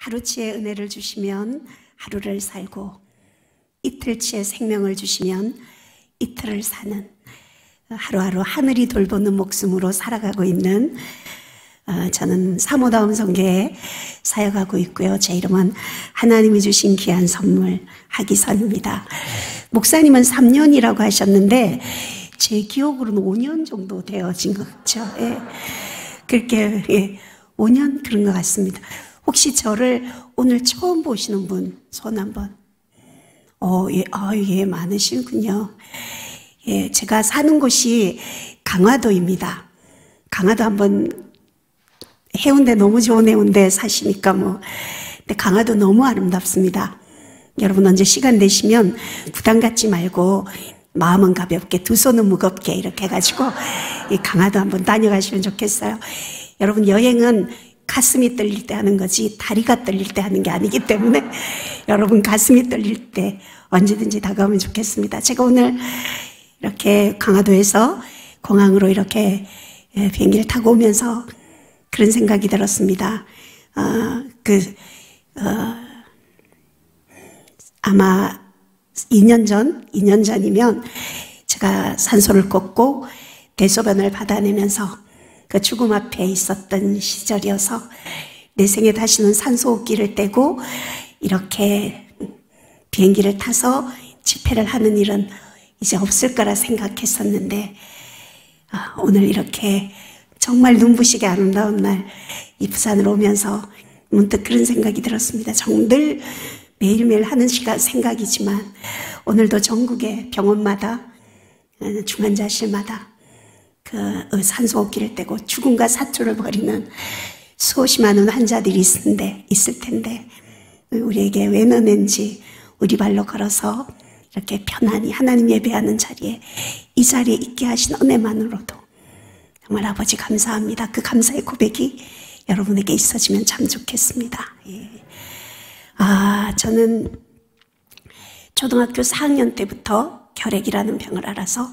하루치의 은혜를 주시면 하루를 살고 이틀치의 생명을 주시면 이틀을 사는 하루하루 하늘이 돌보는 목숨으로 살아가고 있는 저는 사모다움 성교에 사역하고 있고요. 제 이름은 하나님이 주신 귀한 선물 하기선입니다. 목사님은 3년이라고 하셨는데 제 기억으로는 5년 정도 되어진 것 같죠. 예. 그렇게 5년 그런 것 같습니다. 혹시 저를 오늘 처음 보시는 분 손 한번. 예, 많으시군요. 예, 제가 사는 곳이 강화도입니다. 강화도 한번 해운대 너무 좋은 해운대 사시니까 근데 강화도 너무 아름답습니다. 여러분 언제 시간 되시면 부담 갖지 말고 마음은 가볍게 두 손은 무겁게 이렇게 해가지고 이 강화도 한번 다녀가시면 좋겠어요. 여러분 여행은 가슴이 떨릴 때 하는 거지 다리가 떨릴 때 하는 게 아니기 때문에 여러분 가슴이 떨릴 때 언제든지 다가오면 좋겠습니다. 제가 오늘 이렇게 강화도에서 공항으로 이렇게 비행기를 타고 오면서 그런 생각이 들었습니다. 아마 2년 전이면 제가 산소를 꽂고 대소변을 받아내면서 그 죽음 앞에 있었던 시절이어서 내 생에 다시는 산소호흡기를 떼고 이렇게 비행기를 타서 집회를 하는 일은 이제 없을 거라 생각했었는데 오늘 이렇게 정말 눈부시게 아름다운 날 이 부산으로 오면서 문득 그런 생각이 들었습니다. 늘 매일매일 하는 생각이지만 오늘도 전국의 병원마다 중환자실마다 그 산소호흡기를 떼고 죽음과 사투를 벌이는 수없이 많은 환자들이 있을 텐데 우리에게 왜 너는지 우리 발로 걸어서 이렇게 편안히 하나님 예배하는 자리에 이 자리에 있게 하신 은혜만으로도 정말 아버지 감사합니다. 그 감사의 고백이 여러분에게 있어지면 참 좋겠습니다. 예. 저는 초등학교 4학년 때부터 결핵이라는 병을 알아서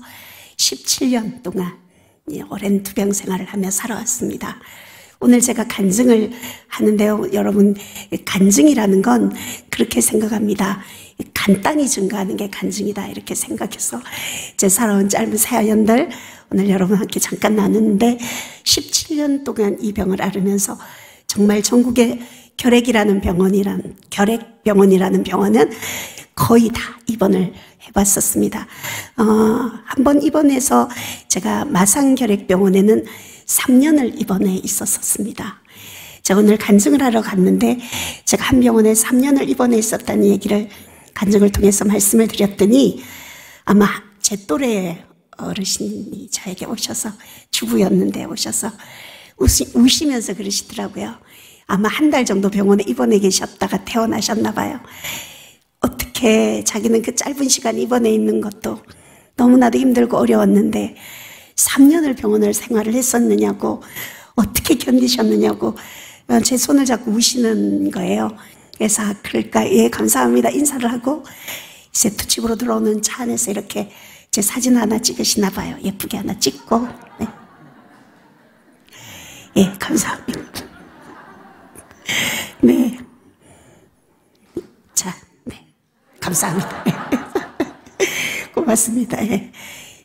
17년 동안 오랜 투병 생활을 하며 살아왔습니다. 오늘 제가 간증을 하는데요. 여러분 간증이라는 건 그렇게 생각합니다. 간단히 증거하는 게 간증이다 이렇게 생각해서 제 살아온 짧은 사연들 오늘 여러분과 함께 잠깐 나누는데 17년 동안 이 병을 앓으면서 정말 전국에 결핵병원이라는 병원은 거의 다 입원을 해봤었습니다. 한번 입원해서 제가 마산결핵병원에는 3년을 입원해 있었습니다. 제가 오늘 간증을 하러 갔는데 제가 한 병원에 3년을 입원해 있었다는 얘기를 간증을 통해서 말씀을 드렸더니 아마 제 또래의 어르신이 저에게 오셔서 주부였는데 오셔서 우시면서 그러시더라고요. 아마 한 달 정도 병원에 입원해 계셨다가 퇴원하셨나 봐요. 어떻게 자기는 그 짧은 시간 입원해 있는 것도 너무나도 힘들고 어려웠는데 3년을 병원을 생활을 했었느냐고 어떻게 견디셨느냐고 제 손을 잡고 우시는 거예요. 그래서 그럴까 예 감사합니다 인사를 하고 이제 집으로 들어오는 차 안에서 이렇게 제 사진 하나 찍으시나 봐요. 예쁘게 하나 찍고 네. 예 감사합니다. 네. 자, 네. 감사합니다. 고맙습니다. 예.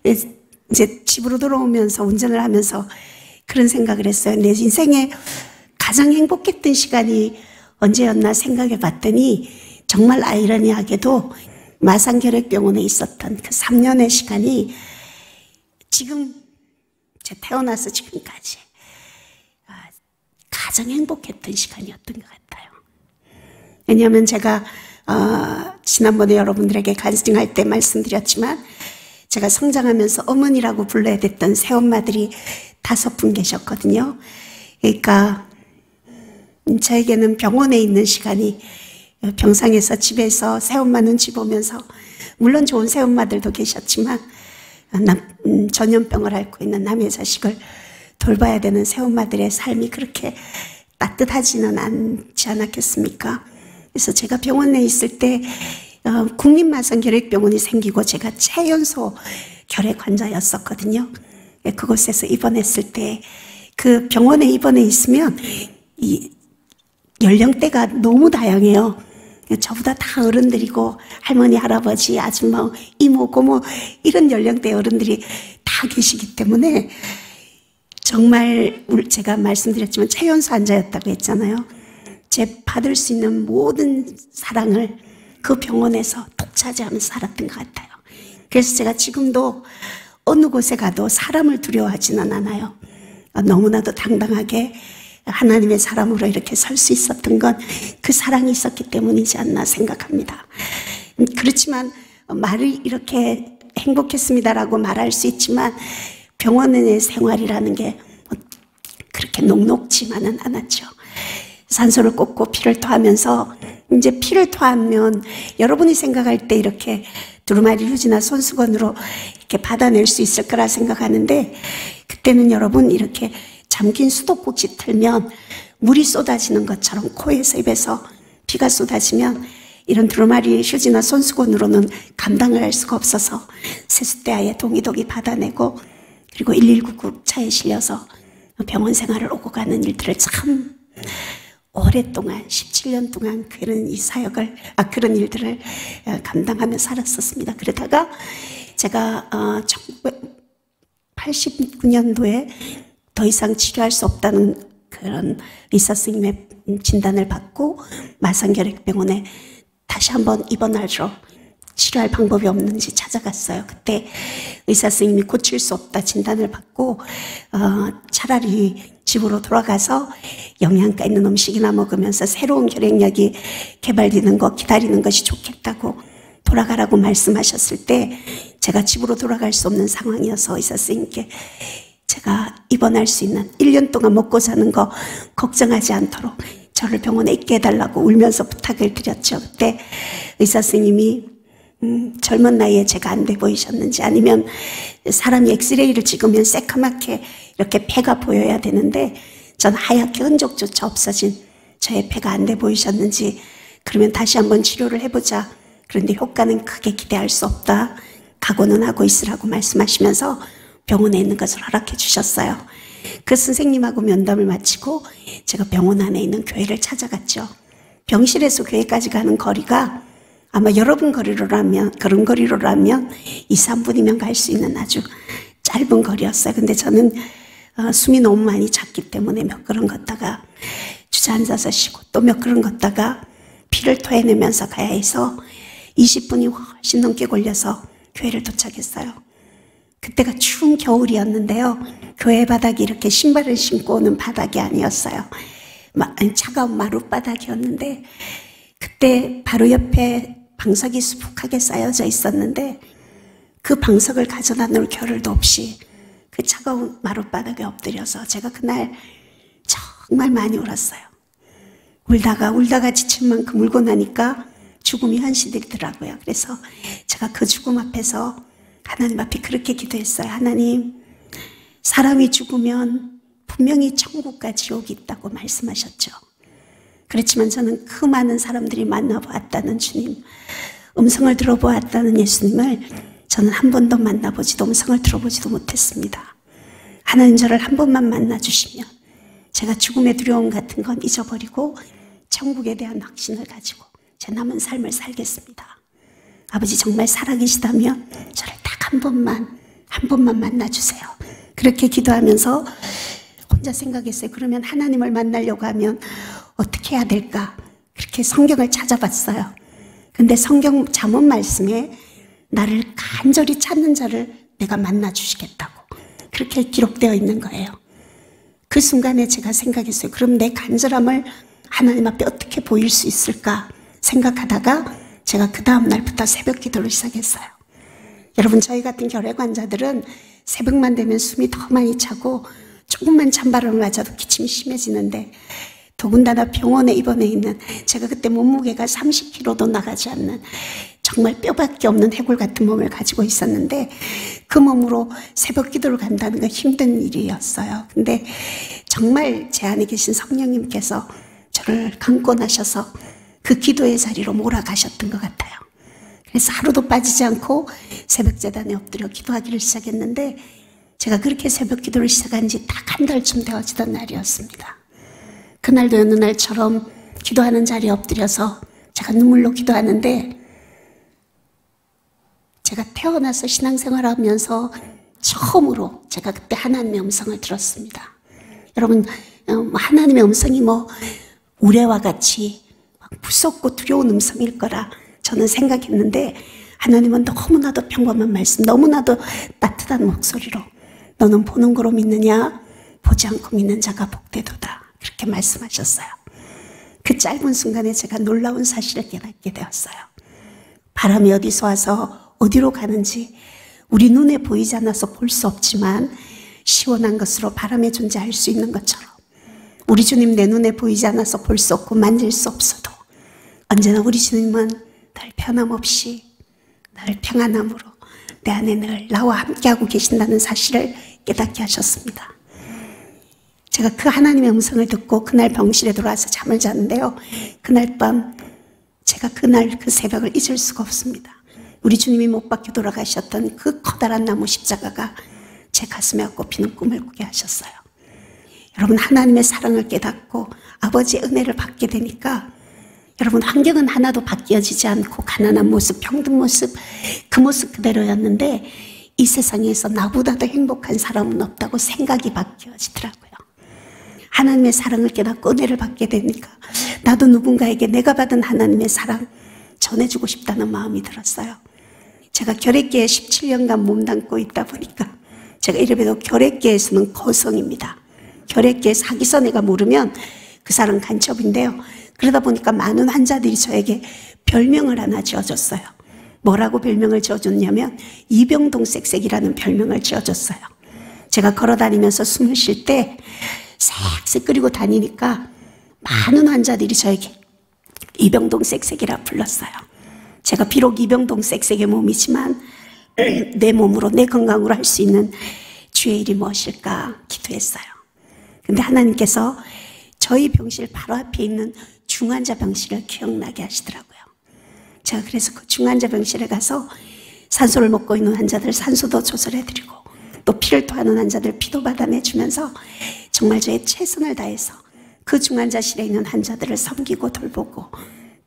이제 집으로 돌아오면서 운전을 하면서 그런 생각을 했어요. 내 인생에 가장 행복했던 시간이 언제였나 생각해 봤더니 정말 아이러니하게도 마산결핵병원에 있었던 그 3년의 시간이 지금 제가 태어나서 지금까지 가장 행복했던 시간이었던 것 같아요. 왜냐하면 제가 지난번에 여러분들에게 간증할 때 말씀드렸지만 제가 성장하면서 어머니라고 불러야 됐던 새엄마들이 5분 계셨거든요. 그러니까 저에게는 병원에 있는 시간이 병상에서 집에서 새엄마 눈치 보면서 물론 좋은 새엄마들도 계셨지만 전염병을 앓고 있는 남의 자식을 돌봐야 되는 새엄마들의 삶이 그렇게 따뜻하지는 않지 않았겠습니까? 그래서 제가 병원에 있을 때 국립마산결핵병원이 생기고 제가 최연소 결핵 환자였었거든요. 그곳에서 입원했을 때 그 병원에 입원해 있으면 연령대가 너무 다양해요. 저보다 다 어른들이고 할머니, 할아버지, 아줌마, 이모, 고모 이런 연령대 어른들이 다 계시기 때문에 정말 제가 말씀드렸지만 최연소 환자였다고 했잖아요. 제 받을 수 있는 모든 사랑을 그 병원에서 독차지하면서 살았던 것 같아요. 그래서 제가 지금도 어느 곳에 가도 사람을 두려워하지는 않아요. 너무나도 당당하게 하나님의 사람으로 이렇게 설 수 있었던 건 그 사랑이 있었기 때문이지 않나 생각합니다. 그렇지만 말을 이렇게 행복했습니다라고 말할 수 있지만 병원의 생활이라는 게 그렇게 녹록지만은 않았죠. 산소를 꽂고 피를 토하면서 이제 피를 토하면 여러분이 생각할 때 이렇게 두루마리 휴지나 손수건으로 이렇게 받아낼 수 있을 거라 생각하는데 그때는 여러분 이렇게 잠긴 수도꼭지 틀면 물이 쏟아지는 것처럼 코에서 입에서 피가 쏟아지면 이런 두루마리 휴지나 손수건으로는 감당을 할 수가 없어서 세숫대야에 동이동이 받아내고 그리고 119 차에 실려서 병원 생활을 오고 가는 일들을 참 오랫동안 17년 동안 그런 이 사역을 그런 일들을 감당하며 살았었습니다. 그러다가 제가 1989년도에 더 이상 치료할 수 없다는 그런 의사 선생님의 진단을 받고 마산결핵병원에 다시 한번 입원하러 치료할 방법이 없는지 찾아갔어요. 그때 의사 선생님이 고칠 수 없다 진단을 받고 차라리 집으로 돌아가서 영양가 있는 음식이나 먹으면서 새로운 결핵약이 개발되는 거 기다리는 것이 좋겠다고 돌아가라고 말씀하셨을 때 제가 집으로 돌아갈 수 없는 상황이어서 의사 선생님께 제가 입원할 수 있는 1년 동안 먹고 사는 거 걱정하지 않도록 저를 병원에 있게 해달라고 울면서 부탁을 드렸죠. 그때 의사 선생님이 젊은 나이에 제가 안 돼 보이셨는지 아니면 사람이 엑스레이를 찍으면 새까맣게 이렇게 폐가 보여야 되는데 전 하얗게 흔적조차 없어진 저의 폐가 안 돼 보이셨는지 그러면 다시 한번 치료를 해보자. 그런데 효과는 크게 기대할 수 없다. 각오는 하고 있으라고 말씀하시면서 병원에 있는 것을 허락해 주셨어요. 그 선생님하고 면담을 마치고 제가 병원 안에 있는 교회를 찾아갔죠. 병실에서 교회까지 가는 거리가 아마 여러분 그런 거리로라면 2, 3분이면 갈 수 있는 아주 짧은 거리였어요. 근데 저는 숨이 너무 많이 찼기 때문에 몇 걸음 걷다가 주저앉아서 쉬고 또 몇 걸음 걷다가 피를 토해내면서 가야 해서 20분이 훨씬 넘게 걸려서 교회를 도착했어요. 그때가 추운 겨울이었는데요. 교회 바닥이 이렇게 신발을 신고 오는 바닥이 아니었어요. 차가운 마룻바닥이었는데 그때 바로 옆에 방석이 수북하게 쌓여져 있었는데 그 방석을 가져다 놓을 겨를도 없이 그 차가운 마룻바닥에 엎드려서 제가 그날 정말 많이 울었어요. 울다가 지칠 만큼 울고 나니까 죽음이 현실이더라고요. 그래서 제가 그 죽음 앞에서 하나님 앞에 그렇게 기도했어요. 하나님, 사람이 죽으면 분명히 천국과 지옥이 있다고 말씀하셨죠. 그렇지만 저는 그 많은 사람들이 만나보았다는 주님, 음성을 들어보았다는 예수님을 저는 한 번도 만나보지도 음성을 들어보지도 못했습니다. 하나님 저를 한 번만 만나주시면 제가 죽음의 두려움 같은 건 잊어버리고 천국에 대한 확신을 가지고 제 남은 삶을 살겠습니다. 아버지 정말 살아계시다면 저를 딱 한 번만 만나주세요. 그렇게 기도하면서 혼자 생각했어요. 그러면 하나님을 만나려고 하면 어떻게 해야 될까? 그렇게 성경을 찾아봤어요. 근데 성경 잠언 말씀에 나를 간절히 찾는 자를 내가 만나주시겠다고 그렇게 기록되어 있는 거예요. 그 순간에 제가 생각했어요. 그럼 내 간절함을 하나님 앞에 어떻게 보일 수 있을까 생각하다가 제가 그 다음 날부터 새벽 기도를 시작했어요. 여러분 저희 같은 결핵 환자들은 새벽만 되면 숨이 더 많이 차고 조금만 찬바람을 맞아도 기침이 심해지는데 더군다나 병원에 입원해 있는 제가 그때 몸무게가 30kg도 나가지 않는 정말 뼈밖에 없는 해골 같은 몸을 가지고 있었는데 그 몸으로 새벽 기도를 간다는 건 힘든 일이었어요. 근데 정말 제 안에 계신 성령님께서 저를 감고 나셔서 그 기도의 자리로 몰아가셨던 것 같아요. 그래서 하루도 빠지지 않고 새벽 제단에 엎드려 기도하기를 시작했는데 제가 그렇게 새벽 기도를 시작한 지 딱 한 달쯤 되어지던 날이었습니다. 그날도 어느 날처럼 기도하는 자리에 엎드려서 제가 눈물로 기도하는데, 제가 태어나서 신앙생활하면서 처음으로 제가 그때 하나님의 음성을 들었습니다. 여러분, 하나님의 음성이 우레와 같이 무섭고 두려운 음성일 거라 저는 생각했는데, 하나님은 너무나도 평범한 말씀, 너무나도 따뜻한 목소리로 너는 보는 거로 믿느냐? 보지 않고 믿는 자가 복되도다. 그렇게 말씀하셨어요. 그 짧은 순간에 제가 놀라운 사실을 깨닫게 되었어요. 바람이 어디서 와서 어디로 가는지 우리 눈에 보이지 않아서 볼 수 없지만 시원한 것으로 바람의 존재 알 수 있는 것처럼, 우리 주님 내 눈에 보이지 않아서 볼 수 없고 만질 수 없어도 언제나 우리 주님은 늘 변함없이 늘 평안함으로 내 안에 늘 나와 함께하고 계신다는 사실을 깨닫게 하셨습니다. 제가 그 하나님의 음성을 듣고 그날 병실에 들어와서 잠을 잤는데요, 그날 밤 제가 그날 그 새벽을 잊을 수가 없습니다. 우리 주님이 못 박혀 돌아가셨던 그 커다란 나무 십자가가 제 가슴에 꼽히는 꿈을 꾸게 하셨어요. 여러분, 하나님의 사랑을 깨닫고 아버지의 은혜를 받게 되니까 여러분, 환경은 하나도 바뀌어지지 않고 가난한 모습, 병든 모습, 그 모습 그대로였는데 이 세상에서 나보다 더 행복한 사람은 없다고 생각이 바뀌어지더라고요. 하나님의 사랑을 깨닫고 은혜를 받게 되니까 나도 누군가에게 내가 받은 하나님의 사랑 전해주고 싶다는 마음이 들었어요. 제가 결핵계에 17년간 몸담고 있다 보니까 제가 이래봬도 결핵계에서는 거성입니다. 결핵계에 사기선애가 모르면 그 사람 간첩인데요. 그러다 보니까 많은 환자들이 저에게 별명을 하나 지어줬어요. 뭐라고 별명을 지어줬냐면 이병동 쌕쌕이라는 별명을 지어줬어요. 제가 걸어다니면서 숨을 쉴 때 쌕쌕 끓이고 다니니까 많은 환자들이 저에게 이병동 쌕쌕이라 불렀어요. 제가 비록 이병동 쌕쌕의 몸이지만 내 몸으로, 내 건강으로 할 수 있는 주의 일이 무엇일까 기도했어요. 근데 하나님께서 저희 병실 바로 앞에 있는 중환자 병실을 기억나게 하시더라고요. 제가 그래서 그 중환자 병실에 가서 산소를 먹고 있는 환자들 산소도 조절해드리고 또 피를 토하는 환자들 피도 받아내주면서 정말 저의 최선을 다해서 그 중환자실에 있는 환자들을 섬기고 돌보고,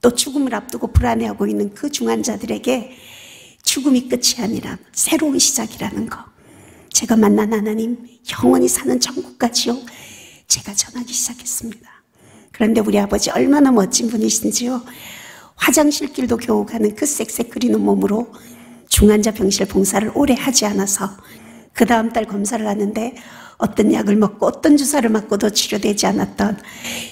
또 죽음을 앞두고 불안해하고 있는 그 중환자들에게 죽음이 끝이 아니라 새로운 시작이라는 거, 제가 만난 하나님, 영원히 사는 천국과 지옥 제가 전하기 시작했습니다. 그런데 우리 아버지 얼마나 멋진 분이신지요. 화장실 길도 겨우 가는 그 쌕쌕 끓이는 몸으로 중환자 병실 봉사를 오래 하지 않아서 그 다음 달 검사를 하는데 어떤 약을 먹고 어떤 주사를 맞고도 치료되지 않았던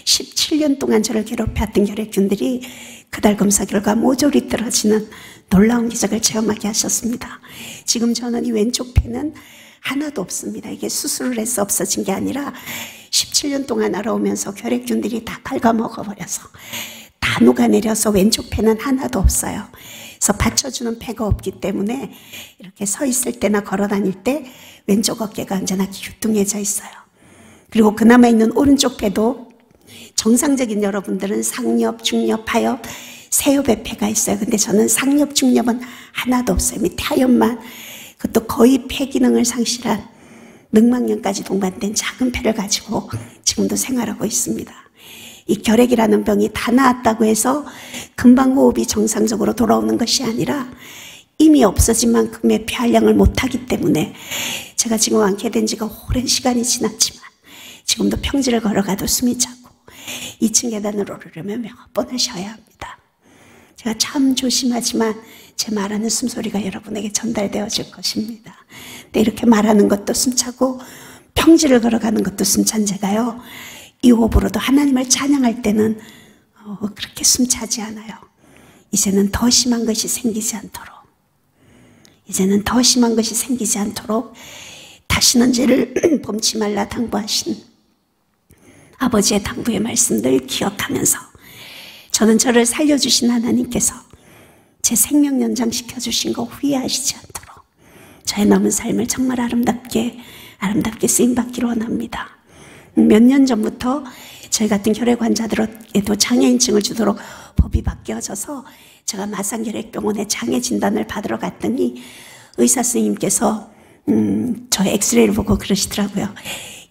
17년 동안 저를 괴롭혀왔던 혈액균들이 그달 검사 결과 모조리 떨어지는 놀라운 기적을 체험하게 하셨습니다. 지금 저는 이 왼쪽 폐는 하나도 없습니다. 이게 수술을 해서 없어진 게 아니라 17년 동안 알아오면서 혈액균들이 다 갉아먹어버려서 다 녹아내려서 왼쪽 폐는 하나도 없어요. 그래서 받쳐주는 폐가 없기 때문에 이렇게 서 있을 때나 걸어 다닐 때 왼쪽 어깨가 언제나 기우뚱해져 있어요. 그리고 그나마 있는 오른쪽 폐도 정상적인 여러분들은 상엽, 중엽, 하엽, 세엽의 폐가 있어요. 근데 저는 상엽, 중엽은 하나도 없어요. 밑에 하엽만, 그것도 거의 폐 기능을 상실한 늑막염까지 동반된 작은 폐를 가지고 지금도 생활하고 있습니다. 이 결핵이라는 병이 다 나았다고 해서 금방 호흡이 정상적으로 돌아오는 것이 아니라 이미 없어진 만큼의 폐활량을 못하기 때문에 제가 지금 완쾌된 지가 오랜 시간이 지났지만 지금도 평지를 걸어가도 숨이 차고 2층 계단을 오르려면 몇 번을 쉬어야 합니다. 제가 참 조심하지만 제 말하는 숨소리가 여러분에게 전달되어질 것입니다. 근데 이렇게 말하는 것도 숨차고 평지를 걸어가는 것도 숨찬 제가요, 이 호흡으로도 하나님을 찬양할 때는 그렇게 숨차지 않아요. 이제는 더 심한 것이 생기지 않도록, 이제는 더 심한 것이 생기지 않도록 다시는 죄를 범치 말라 당부하신 아버지의 당부의 말씀들 기억하면서 저는 저를 살려주신 하나님께서 제 생명 연장시켜 주신 거 후회하시지 않도록 저의 남은 삶을 정말 아름답게 쓰임받기를 원합니다. 몇 년 전부터 저희 같은 혈액 환자들에도 장애인증을 주도록 법이 바뀌어져서 제가 마산혈액병원에 장애 진단을 받으러 갔더니 의사 선생님께서 저의 엑스레이를 보고 그러시더라고요.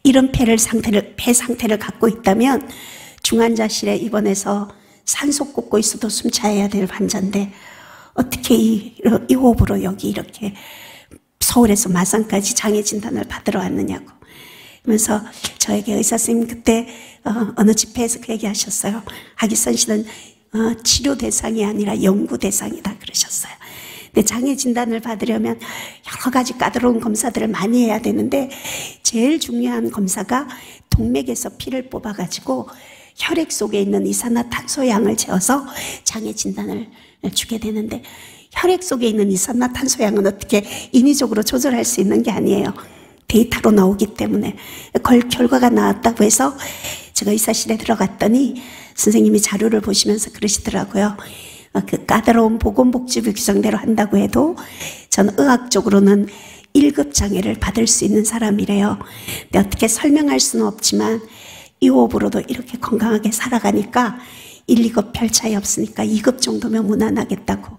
이런 폐 상태를 갖고 있다면 중환자실에 입원해서 산소 꽂고 있어도 숨차야 될 환자인데 어떻게 이 호흡으로 여기 이렇게 서울에서 마산까지 장애 진단을 받으러 왔느냐고. 그러면서 저에게 의사 선생님 그때 어느 집회에서 그 얘기하셨어요. 하기선 씨는 치료 대상이 아니라 연구 대상이다 그러셨어요. 근데 장애 진단을 받으려면 여러 가지 까다로운 검사들을 많이 해야 되는데 제일 중요한 검사가 동맥에서 피를 뽑아가지고 혈액 속에 있는 이산화탄소 양을 재어서 장애 진단을 주게 되는데 혈액 속에 있는 이산화탄소 양은 어떻게 인위적으로 조절할 수 있는 게 아니에요. 데이터로 나오기 때문에 결과가 나왔다고 해서 제가 의사실에 들어갔더니 선생님이 자료를 보시면서 그러시더라고요. 그 까다로운 보건복지부 규정대로 한다고 해도 저는 의학적으로는 1급 장애를 받을 수 있는 사람이래요. 근데 어떻게 설명할 수는 없지만 이 호흡으로도 이렇게 건강하게 살아가니까 1, 2급 별 차이 없으니까 2급 정도면 무난하겠다고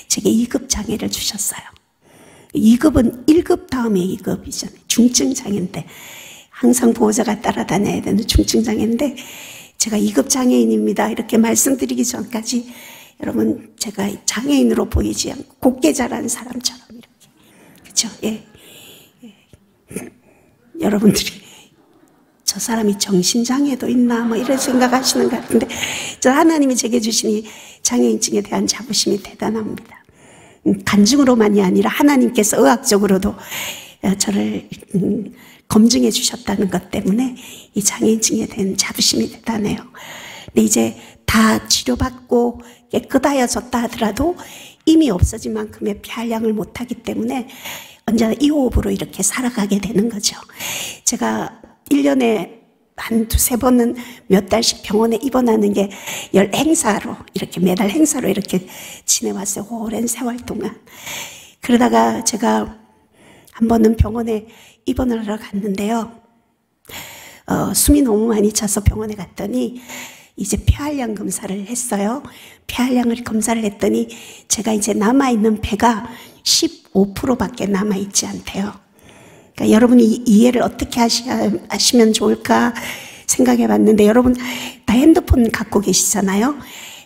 제게 2급 장애를 주셨어요. 2급은 1급 다음에 2급이잖아요. 중증 장애인데 항상 보호자가 따라다녀야 되는 중증 장애인데 제가 2급 장애인입니다 이렇게 말씀드리기 전까지 여러분 제가 장애인으로 보이지 않고 곱게 자란 사람처럼 이렇게 그렇죠? 예. 여러분들이 저 사람이 정신장애도 있나 뭐 이런 생각하시는 것 같은데 저 하나님이 제게 주신 이 장애인증에 대한 자부심이 대단합니다. 간증으로만이 아니라 하나님께서 의학적으로도 저를 검증해 주셨다는 것 때문에 이 장애인증에 대한 자부심이 대단해요. 근데 이제 다 치료받고 깨끗하여졌다 하더라도 이미 없어진 만큼의 피할량을 못하기 때문에 언제나 이 호흡으로 이렇게 살아가게 되는 거죠. 제가 1년에 한 두세 번은 몇 달씩 병원에 입원하는 게 행사로 이렇게 매달 행사로 이렇게 지내왔어요. 오랜 세월 동안. 그러다가 제가 한 번은 병원에 입원을 하러 갔는데요. 숨이 너무 많이 차서 병원에 갔더니 이제 폐활량 검사를 했어요. 폐활량을 검사를 했더니 제가 이제 남아있는 폐가 15%밖에 남아있지 않대요. 그러니까 여러분이 이해를 어떻게 하시면 좋을까 생각해 봤는데 여러분 다 핸드폰 갖고 계시잖아요.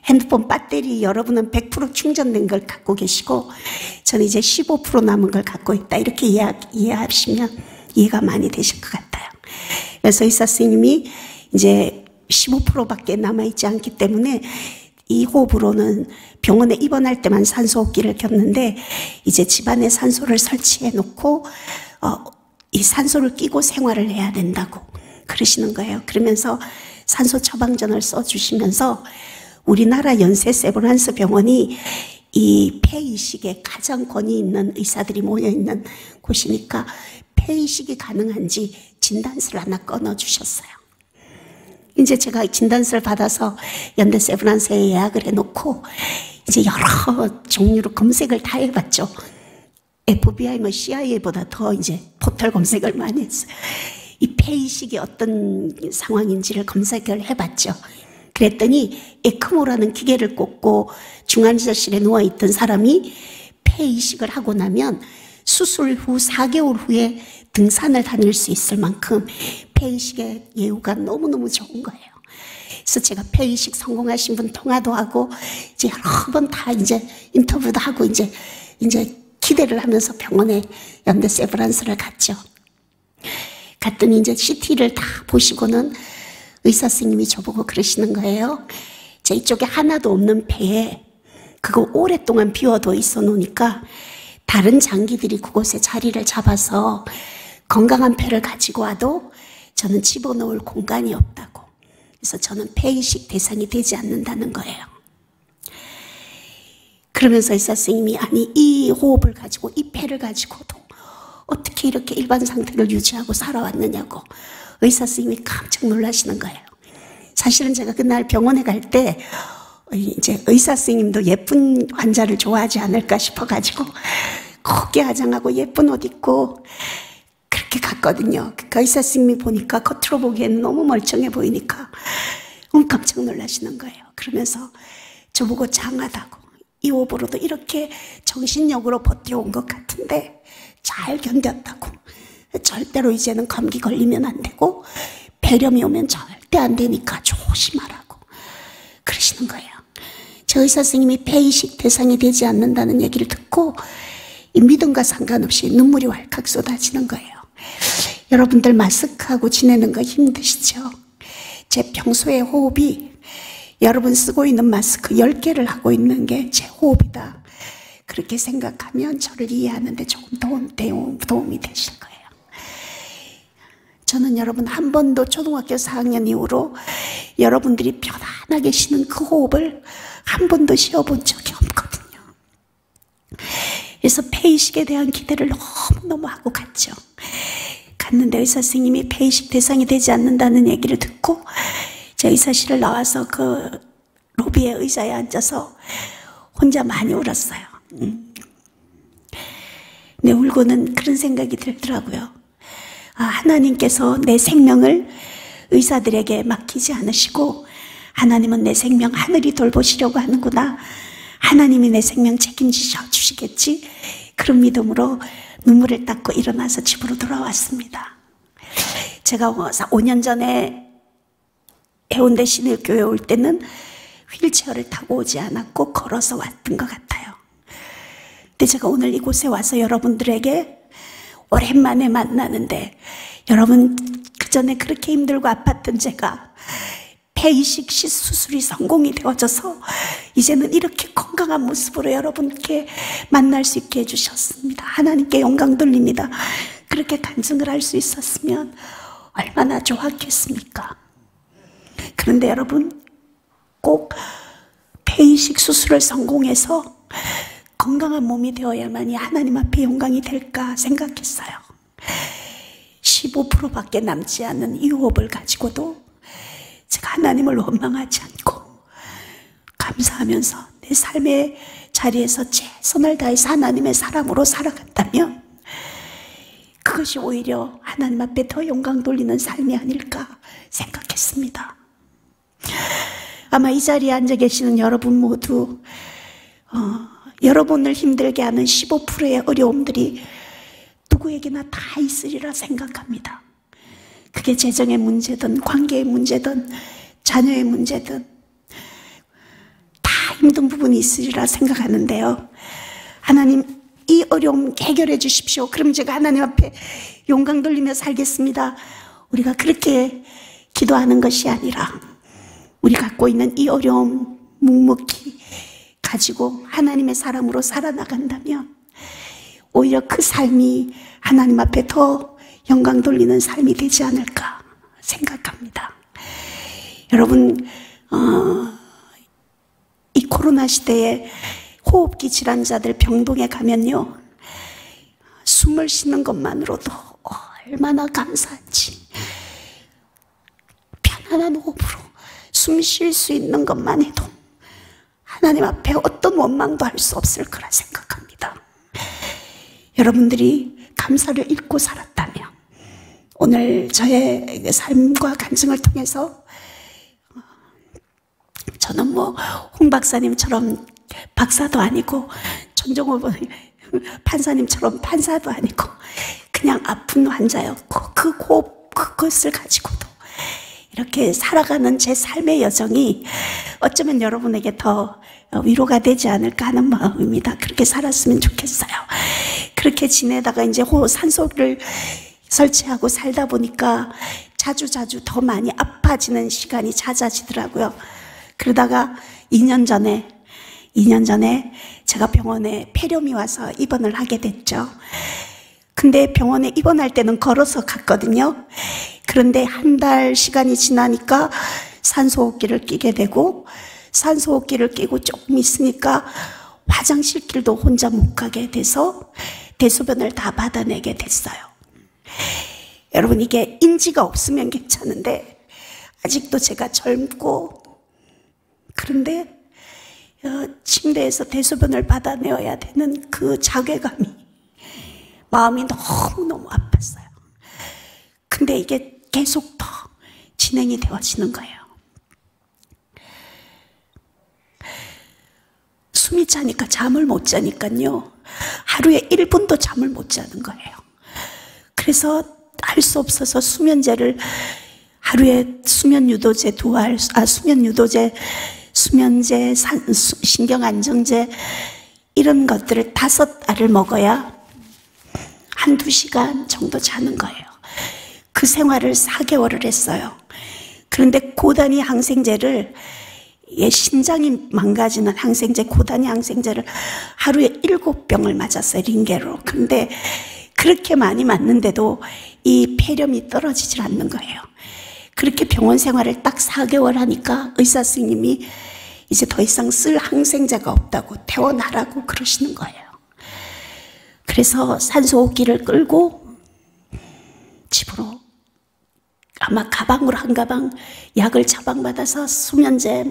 핸드폰 배터리 여러분은 100% 충전된 걸 갖고 계시고 저는 이제 15% 남은 걸 갖고 있다. 이렇게 이해하시면 이해가 많이 되실 것 같아요. 그래서 의사 선생님이 이제 15%밖에 남아있지 않기 때문에 이 호흡으로는 병원에 입원할 때만 산소호흡기를 켰는데 이제 집안에 산소를 설치해 놓고 이 산소를 끼고 생활을 해야 된다고 그러시는 거예요. 그러면서 산소 처방전을 써주시면서 우리나라 연세세브란스 병원이 이 폐이식에 가장 권위 있는 의사들이 모여있는 곳이니까 폐이식이 가능한지 진단서를 하나 꺼내주셨어요. 이제 제가 진단서를 받아서 연대 세브란스에 예약을 해놓고 이제 여러 종류로 검색을 다 해봤죠. FBI 뭐 CIA보다 더 이제 포털 검색을 많이 했어요. 이 폐이식이 어떤 상황인지를 검색을 해봤죠. 그랬더니 에크모라는 기계를 꽂고 중환자실에 누워있던 사람이 폐이식을 하고 나면 수술 후 4개월 후에 등산을 다닐 수 있을 만큼 폐이식의 예후가 너무너무 좋은 거예요. 그래서 제가 폐이식 성공하신 분 통화도 하고 이제 여러 번 다 이제 인터뷰도 하고 이제 기대를 하면서 병원에 연대 세브란스를 갔죠. 갔더니 이제 CT를 다 보시고는 의사 선생님이 저보고 그러시는 거예요. 제 이쪽에 하나도 없는 폐에 그거 오랫동안 비워둬 있어 놓으니까 다른 장기들이 그곳에 자리를 잡아서 건강한 폐를 가지고 와도 저는 집어넣을 공간이 없다고. 그래서 저는 폐이식 대상이 되지 않는다는 거예요. 그러면서 의사 선생님이 아니 이 호흡을 가지고 이 폐를 가지고도 어떻게 이렇게 일반 상태를 유지하고 살아왔느냐고 의사 선생님이 깜짝 놀라시는 거예요. 사실은 제가 그날 병원에 갈 때 이제 의사 선생님도 예쁜 환자를 좋아하지 않을까 싶어가지고 곱게 화장하고 예쁜 옷 입고 그렇게 갔거든요. 그 의사 선생님이 보니까 겉으로 보기에는 너무 멀쩡해 보이니까 깜짝 놀라시는 거예요. 그러면서 저보고 장하다고 이 호흡으로도 이렇게 정신력으로 버텨온 것 같은데 잘 견뎠다고 절대로 이제는 감기 걸리면 안 되고 폐렴이 오면 절대 절대 안 되니까 조심하라고 그러시는 거예요. 저 의사 선생님이 폐이식 대상이 되지 않는다는 얘기를 듣고 이 믿음과 상관없이 눈물이 왈칵 쏟아지는 거예요. 여러분들 마스크하고 지내는 거 힘드시죠? 제 평소의 호흡이 여러분 쓰고 있는 마스크 10개를 하고 있는 게 제 호흡이다. 그렇게 생각하면 저를 이해하는데 조금 도움이 되실 거예요. 저는 여러분 한 번도 초등학교 4학년 이후로 여러분들이 편안하게 쉬는 그 호흡을 한 번도 쉬어본 적이 없거든요. 그래서 폐이식에 대한 기대를 너무너무 하고 갔죠. 갔는데 의사 선생님이 폐이식 대상이 되지 않는다는 얘기를 듣고 제 의사실을 나와서 그 로비의 의자에 앉아서 혼자 많이 울었어요. 근데 울고는 그런 생각이 들더라고요. 아, 하나님께서 내 생명을 의사들에게 맡기지 않으시고 하나님은 내 생명 하늘이 돌보시려고 하는구나. 하나님이 내 생명 책임지셔 주시겠지. 그런 믿음으로 눈물을 닦고 일어나서 집으로 돌아왔습니다. 제가 5년 전에 해운대 신일교회 올 때는 휠체어를 타고 오지 않았고 걸어서 왔던 것 같아요. 근데 제가 오늘 이곳에 와서 여러분들에게 오랜만에 만나는데 여러분 그전에 그렇게 힘들고 아팠던 제가 폐이식 수술이 성공이 되어져서 이제는 이렇게 건강한 모습으로 여러분께 만날 수 있게 해주셨습니다. 하나님께 영광 돌립니다. 그렇게 간증을 할 수 있었으면 얼마나 좋았겠습니까? 그런데 여러분 꼭 폐이식 수술을 성공해서 건강한 몸이 되어야만이 하나님 앞에 영광이 될까 생각했어요. 15%밖에 남지 않은 이 호흡을 가지고도 제가 하나님을 원망하지 않고 감사하면서 내 삶의 자리에서 최선을 다해서 하나님의 사람으로 살아간다면 그것이 오히려 하나님 앞에 더 영광 돌리는 삶이 아닐까 생각했습니다. 아마 이 자리에 앉아 계시는 여러분 모두 여러분을 힘들게 하는 15%의 어려움들이 누구에게나 다 있으리라 생각합니다. 그게 재정의 문제든 관계의 문제든 자녀의 문제든 다 힘든 부분이 있으리라 생각하는데요. 하나님 이 어려움 해결해 주십시오. 그럼 제가 하나님 앞에 영광 돌리며 살겠습니다. 우리가 그렇게 기도하는 것이 아니라 우리 갖고 있는 이 어려움 묵묵히 가지고 하나님의 사람으로 살아나간다면 오히려 그 삶이 하나님 앞에 더 영광 돌리는 삶이 되지 않을까 생각합니다. 여러분 이 코로나 시대에 호흡기 질환자들 병동에 가면요 숨을 쉬는 것만으로도 얼마나 감사한지 편안한 호흡으로 숨 쉴 수 있는 것만 해도 하나님 앞에 어떤 원망도 할 수 없을 거라 생각합니다. 여러분들이 감사를 잃고 살았다면 오늘 저의 삶과 간증을 통해서 저는 홍 박사님처럼 박사도 아니고 전종호 판사님처럼 판사도 아니고 그냥 아픈 환자였고 그것을 가지고도 이렇게 살아가는 제 삶의 여정이 어쩌면 여러분에게 더 위로가 되지 않을까 하는 마음입니다. 그렇게 살았으면 좋겠어요. 그렇게 지내다가 이제 산소를 설치하고 살다 보니까 자주 더 많이 아파지는 시간이 잦아지더라고요. 그러다가 2년 전에 제가 병원에 폐렴이 와서 입원을 하게 됐죠. 근데 병원에 입원할 때는 걸어서 갔거든요. 그런데 한 달 시간이 지나니까 산소호흡기를 끼게 되고 산소호흡기를 끼고 조금 있으니까 화장실 길도 혼자 못 가게 돼서 대소변을 다 받아내게 됐어요. 여러분 이게 인지가 없으면 괜찮은데 아직도 제가 젊고 그런데 침대에서 대소변을 받아내어야 되는 그 자괴감이 마음이 너무너무 아팠어요. 근데 이게 계속 더 진행이 되어지는 거예요. 숨이 차니까 잠을 못 자니까요. 하루에 1분도 잠을 못 자는 거예요. 그래서 할 수 없어서 수면제를 하루에 수면 유도제 2알, 수면 유도제, 수면제, 신경안정제 이런 것들을 5알을 먹어야 1~2시간 정도 자는 거예요. 그 생활을 4개월을 했어요. 그런데 고단위 항생제를, 신장이 망가지는 항생제, 고단위 항생제를 하루에 7병을 맞았어요, 링게로. 그런데 그렇게 많이 맞는데도 이 폐렴이 떨어지질 않는 거예요. 그렇게 병원 생활을 딱 4개월 하니까 의사 선생님이 이제 더 이상 쓸 항생제가 없다고 퇴원하라고 그러시는 거예요. 그래서 산소호흡기를 끌고 집으로, 아마 가방으로 한 가방 약을 처방받아서 수면제,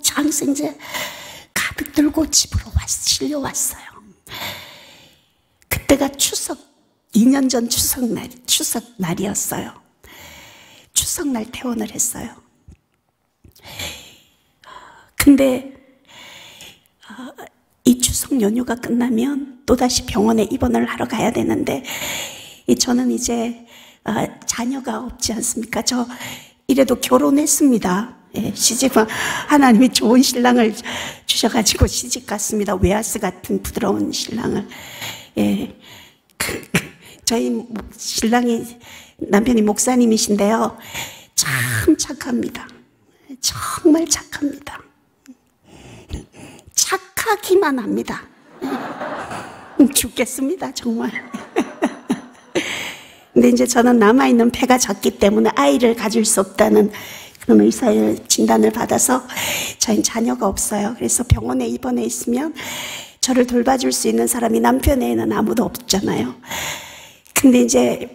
항생제 가득 들고 집으로 실려왔어요. 그때가 2년 전 추석날이었어요. 추석날 퇴원을 했어요. 근데 이 추석 연휴가 끝나면 또다시 병원에 입원을 하러 가야 되는데, 저는 이제 자녀가 없지 않습니까? 저 이래도 결혼했습니다. 시집은 하나님이 좋은 신랑을 주셔가지고 시집 갔습니다. 웨하스 같은 부드러운 신랑을. 저희 신랑이, 남편이 목사님이신데요, 참 착합니다. 정말 착합니다. 착하기만 합니다. 죽겠습니다, 정말. 근데 이제 저는 남아있는 폐가 작기 때문에 아이를 가질 수 없다는 그런 의사의 진단을 받아서 저희는 자녀가 없어요. 그래서 병원에 입원해 있으면 저를 돌봐줄 수 있는 사람이 남편 외에는 아무도 없잖아요. 근데 이제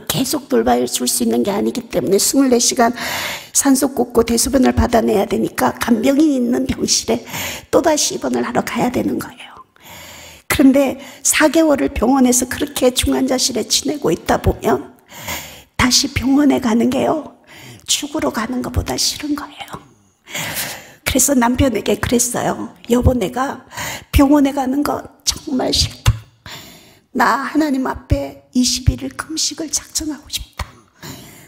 계속 돌봐줄 수 있는 게 아니기 때문에 24시간 산소 꽂고 대소변을 받아내야 되니까 간병인이 있는 병실에 또다시 입원을 하러 가야 되는 거예요. 그런데 4개월을 병원에서 그렇게 중환자실에 지내고 있다 보면 다시 병원에 가는 게요, 죽으러 가는 것보다 싫은 거예요. 그래서 남편에게 그랬어요. 여보, 내가 병원에 가는 거 정말 싫다. 나 하나님 앞에 21일 금식을 작정하고 싶다.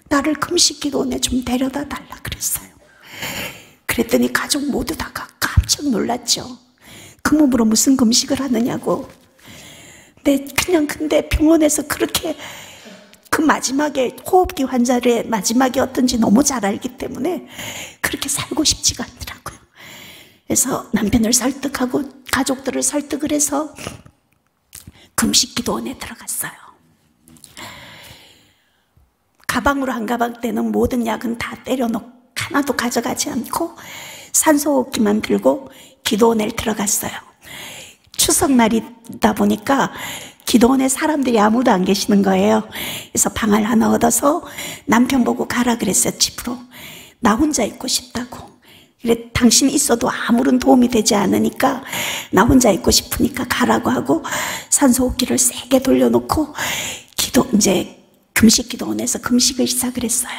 나를 금식 기도원에 좀 데려다 달라 그랬어요. 그랬더니 가족 모두 다 깜짝 놀랐죠. 그 몸으로 무슨 금식을 하느냐고. 근데 병원에서 그렇게 그 마지막에 호흡기 환자의 마지막이 어떤지 너무 잘 알기 때문에 그렇게 살고 싶지가 않더라고요. 그래서 남편을 설득하고 가족들을 설득을 해서 금식 기도원에 들어갔어요. 가방으로 한 가방 떼는 모든 약은 다 때려놓고 하나도 가져가지 않고 산소호흡기만 들고 기도원에 들어갔어요. 추석날이다 보니까 기도원에 사람들이 아무도 안 계시는 거예요. 그래서 방을 하나 얻어서 남편 보고 가라 그랬어요, 집으로. 나 혼자 있고 싶다고. 그래, 당신 있어도 아무런 도움이 되지 않으니까 나 혼자 있고 싶으니까 가라고 하고 산소호흡기를 세게 돌려놓고 이제 금식 기도원에서 금식을 시작을 했어요.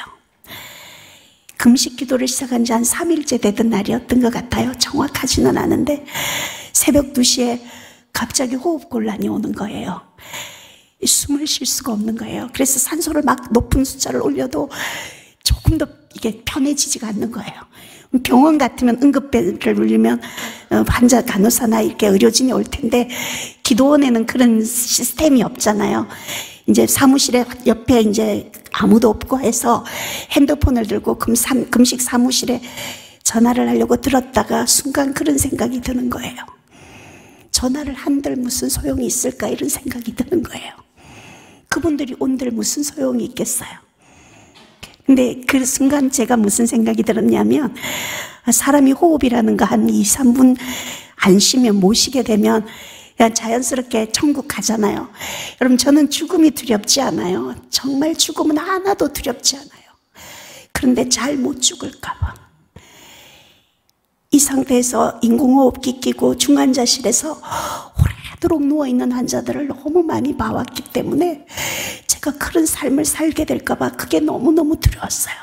금식 기도를 시작한 지 한 3일째 되던 날이었던 것 같아요. 정확하지는 않은데 새벽 2시에 갑자기 호흡곤란이 오는 거예요. 숨을 쉴 수가 없는 거예요. 그래서 산소를 막 높은 숫자를 올려도 조금 더 이게 편해지지가 않는 거예요. 병원 같으면 응급벨을 울리면 환자, 간호사나 이렇게 의료진이 올 텐데 기도원에는 그런 시스템이 없잖아요. 이제 사무실에 옆에 이제 아무도 없고 해서 핸드폰을 들고 금식 사무실에 전화를 하려고 들었다가 순간 그런 생각이 드는 거예요. 전화를 한들 무슨 소용이 있을까 이런 생각이 드는 거예요. 그분들이 온들 무슨 소용이 있겠어요. 근데 그 순간 제가 무슨 생각이 들었냐면 사람이 호흡이라는 거 한 2, 3분 안 쉬면 못 쉬게 되면 그냥 자연스럽게 천국 가잖아요. 여러분, 저는 죽음이 두렵지 않아요. 정말 죽음은 하나도 두렵지 않아요. 그런데 잘 못 죽을까 봐. 이 상태에서 인공호흡기 끼고 중환자실에서 오래도록 누워있는 환자들을 너무 많이 봐왔기 때문에 제가 그런 삶을 살게 될까 봐 그게 너무너무 두려웠어요.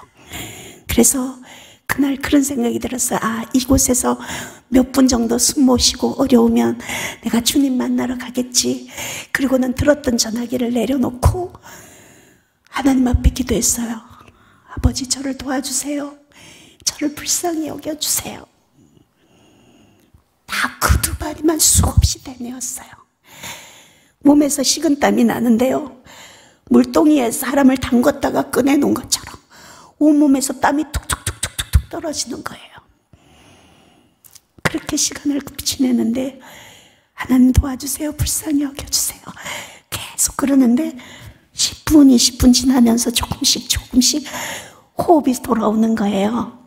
그래서 그날 그런 생각이 들었어요. 이곳에서 몇 분 정도 숨 못 쉬고 어려우면 내가 주님 만나러 가겠지. 그리고는 들었던 전화기를 내려놓고 하나님 앞에 기도했어요. 아버지 저를 도와주세요. 저를 불쌍히 여겨주세요. 다 그 두 마디만 수없이 되뇌었어요. 몸에서 식은땀이 나는데요, 물동이에 사람을 담궜다가 꺼내놓은 것처럼 온몸에서 땀이 툭툭툭툭툭 떨어지는 거예요. 그렇게 시간을 지내는데 하나님 도와주세요. 불쌍히 여겨주세요. 계속 그러는데 10분, 20분 지나면서 조금씩 호흡이 돌아오는 거예요.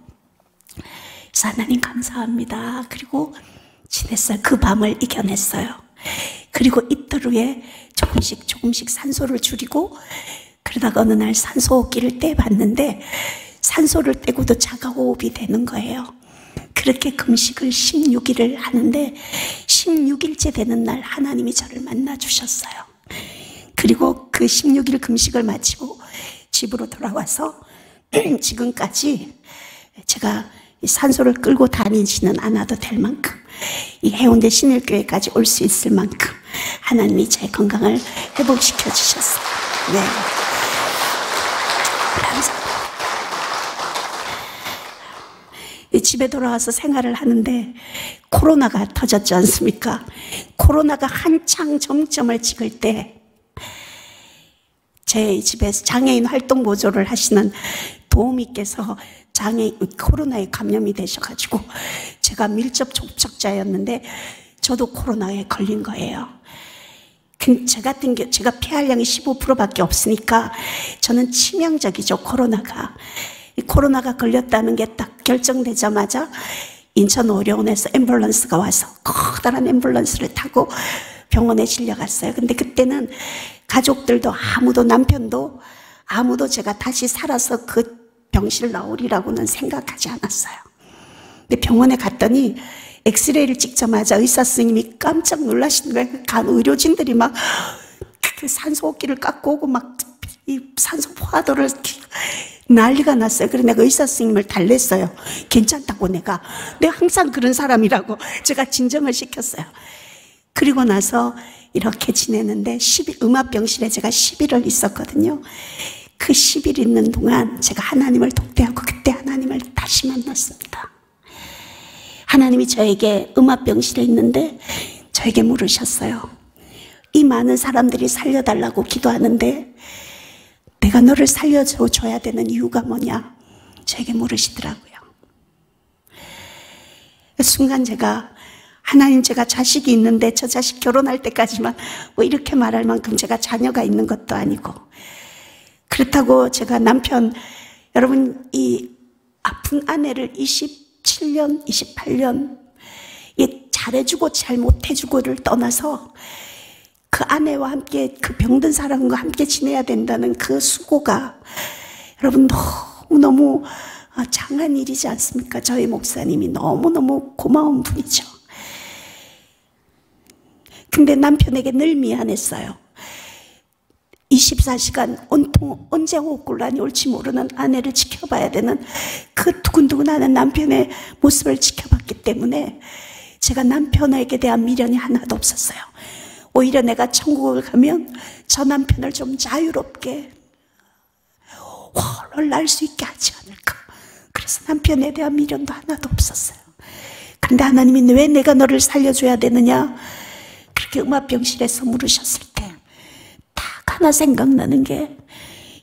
그래서 하나님 감사합니다. 그리고 지냈어요. 그 밤을 이겨냈어요. 그리고 이틀 후에 조금씩 산소를 줄이고, 그러다가 어느 날 산소호흡기를 떼봤는데 산소를 떼고도 자가호흡이 되는 거예요. 그렇게 금식을 16일을 하는데 16일째 되는 날 하나님이 저를 만나 주셨어요. 그리고 그 16일 금식을 마치고 집으로 돌아와서 지금까지 제가 산소를 끌고 다니지는 않아도 될 만큼, 이 해운대 신일교회까지 올 수 있을 만큼 하나님이 제 건강을 회복시켜 주셨어요. 네, 감사합니다. 집에 돌아와서 생활을 하는데 코로나가 터졌지 않습니까? 코로나가 한창 정점을 찍을 때 제 집에서 장애인 활동 보조를 하시는 도우미께서 코로나에 감염이 되셔가지고 제가 밀접 접촉자였는데 저도 코로나에 걸린 거예요. 제가 폐활량이 15%밖에 없으니까 저는 치명적이죠, 코로나가. 코로나가 걸렸다는 게 딱 결정되자마자 인천 의료원에서 앰뷸런스가 와서 커다란 앰뷸런스를 타고 병원에 실려갔어요. 근데 그때는 가족들도 남편도 아무도 제가 다시 살아서 그 병실 나오리라고는 생각하지 않았어요. 근데 병원에 갔더니 엑스레이를 찍자마자 의사 선생님이 깜짝 놀라시는 거예요. 간 의료진들이 막 그 산소호흡기를 깎고 오고 막 이 산소 포화도를 난리가 났어요. 그래서 내가 의사 선생님을 달랬어요. 괜찮다고 내가 항상 그런 사람이라고 제가 진정을 시켰어요. 그리고 나서 이렇게 지내는데 음압병실에 제가 10일을 있었거든요. 그 10일 있는 동안 제가 하나님을 독대하고 그때 하나님을 다시 만났습니다. 하나님이 저에게 음압병실에 있는데 저에게 물으셨어요. 이 많은 사람들이 살려달라고 기도하는데 내가 너를 살려줘야 되는 이유가 뭐냐? 저에게 물으시더라고요. 그 순간 하나님, 제가 자식이 있는데 저 자식 결혼할 때까지만 뭐 이렇게 말할 만큼 제가 자녀가 있는 것도 아니고, 그렇다고 제가 여러분 이 아픈 아내를 27년, 28년 잘해주고 잘 못해주고를 떠나서 그 아내와 함께 그 병든 사람과 함께 지내야 된다는 그 수고가 여러분 너무너무 장한 일이지 않습니까? 저희 목사님이 너무너무 고마운 분이죠. 근데 남편에게 늘 미안했어요. 24시간 온통 언제 호흡곤란이 올지 모르는 아내를 지켜봐야 되는 그 두근두근하는 남편의 모습을 지켜봤기 때문에 제가 남편에게 대한 미련이 하나도 없었어요. 오히려 내가 천국을 가면 저 남편을 좀 자유롭게 홀을 날 수 있게 하지 않을까. 그래서 남편에 대한 미련도 하나도 없었어요. 그런데 하나님이 왜 내가 너를 살려줘야 되느냐, 그렇게 음압병실에서 물으셨을 때 딱 하나 생각나는 게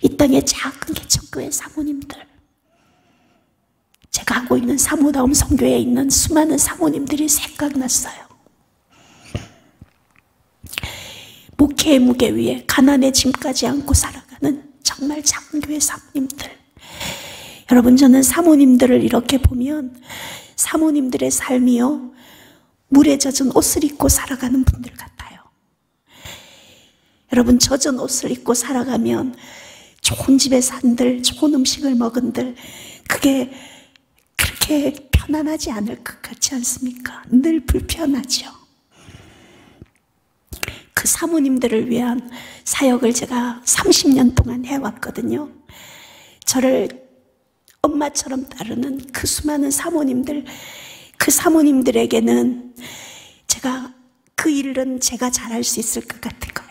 이 땅의 작은 개척교회 사모님들, 제가 하고 있는 사모다움 선교회에 있는 수많은 사모님들이 생각났어요. 목회의 무게 위에 가난의 짐까지 안고 살아가는 정말 작은 교회 사모님들. 여러분, 저는 사모님들을 이렇게 보면 사모님들의 삶이요, 물에 젖은 옷을 입고 살아가는 분들 같아요. 여러분, 젖은 옷을 입고 살아가면 좋은 집에 산들, 좋은 음식을 먹은들, 그게 그렇게 편안하지 않을 것 같지 않습니까? 늘 불편하죠. 그 사모님들을 위한 사역을 제가 30년 동안 해왔거든요. 저를 엄마처럼 따르는 그 수많은 사모님들, 그 사모님들에게는 그 일은 제가 잘할 수 있을 것 같은 거예요.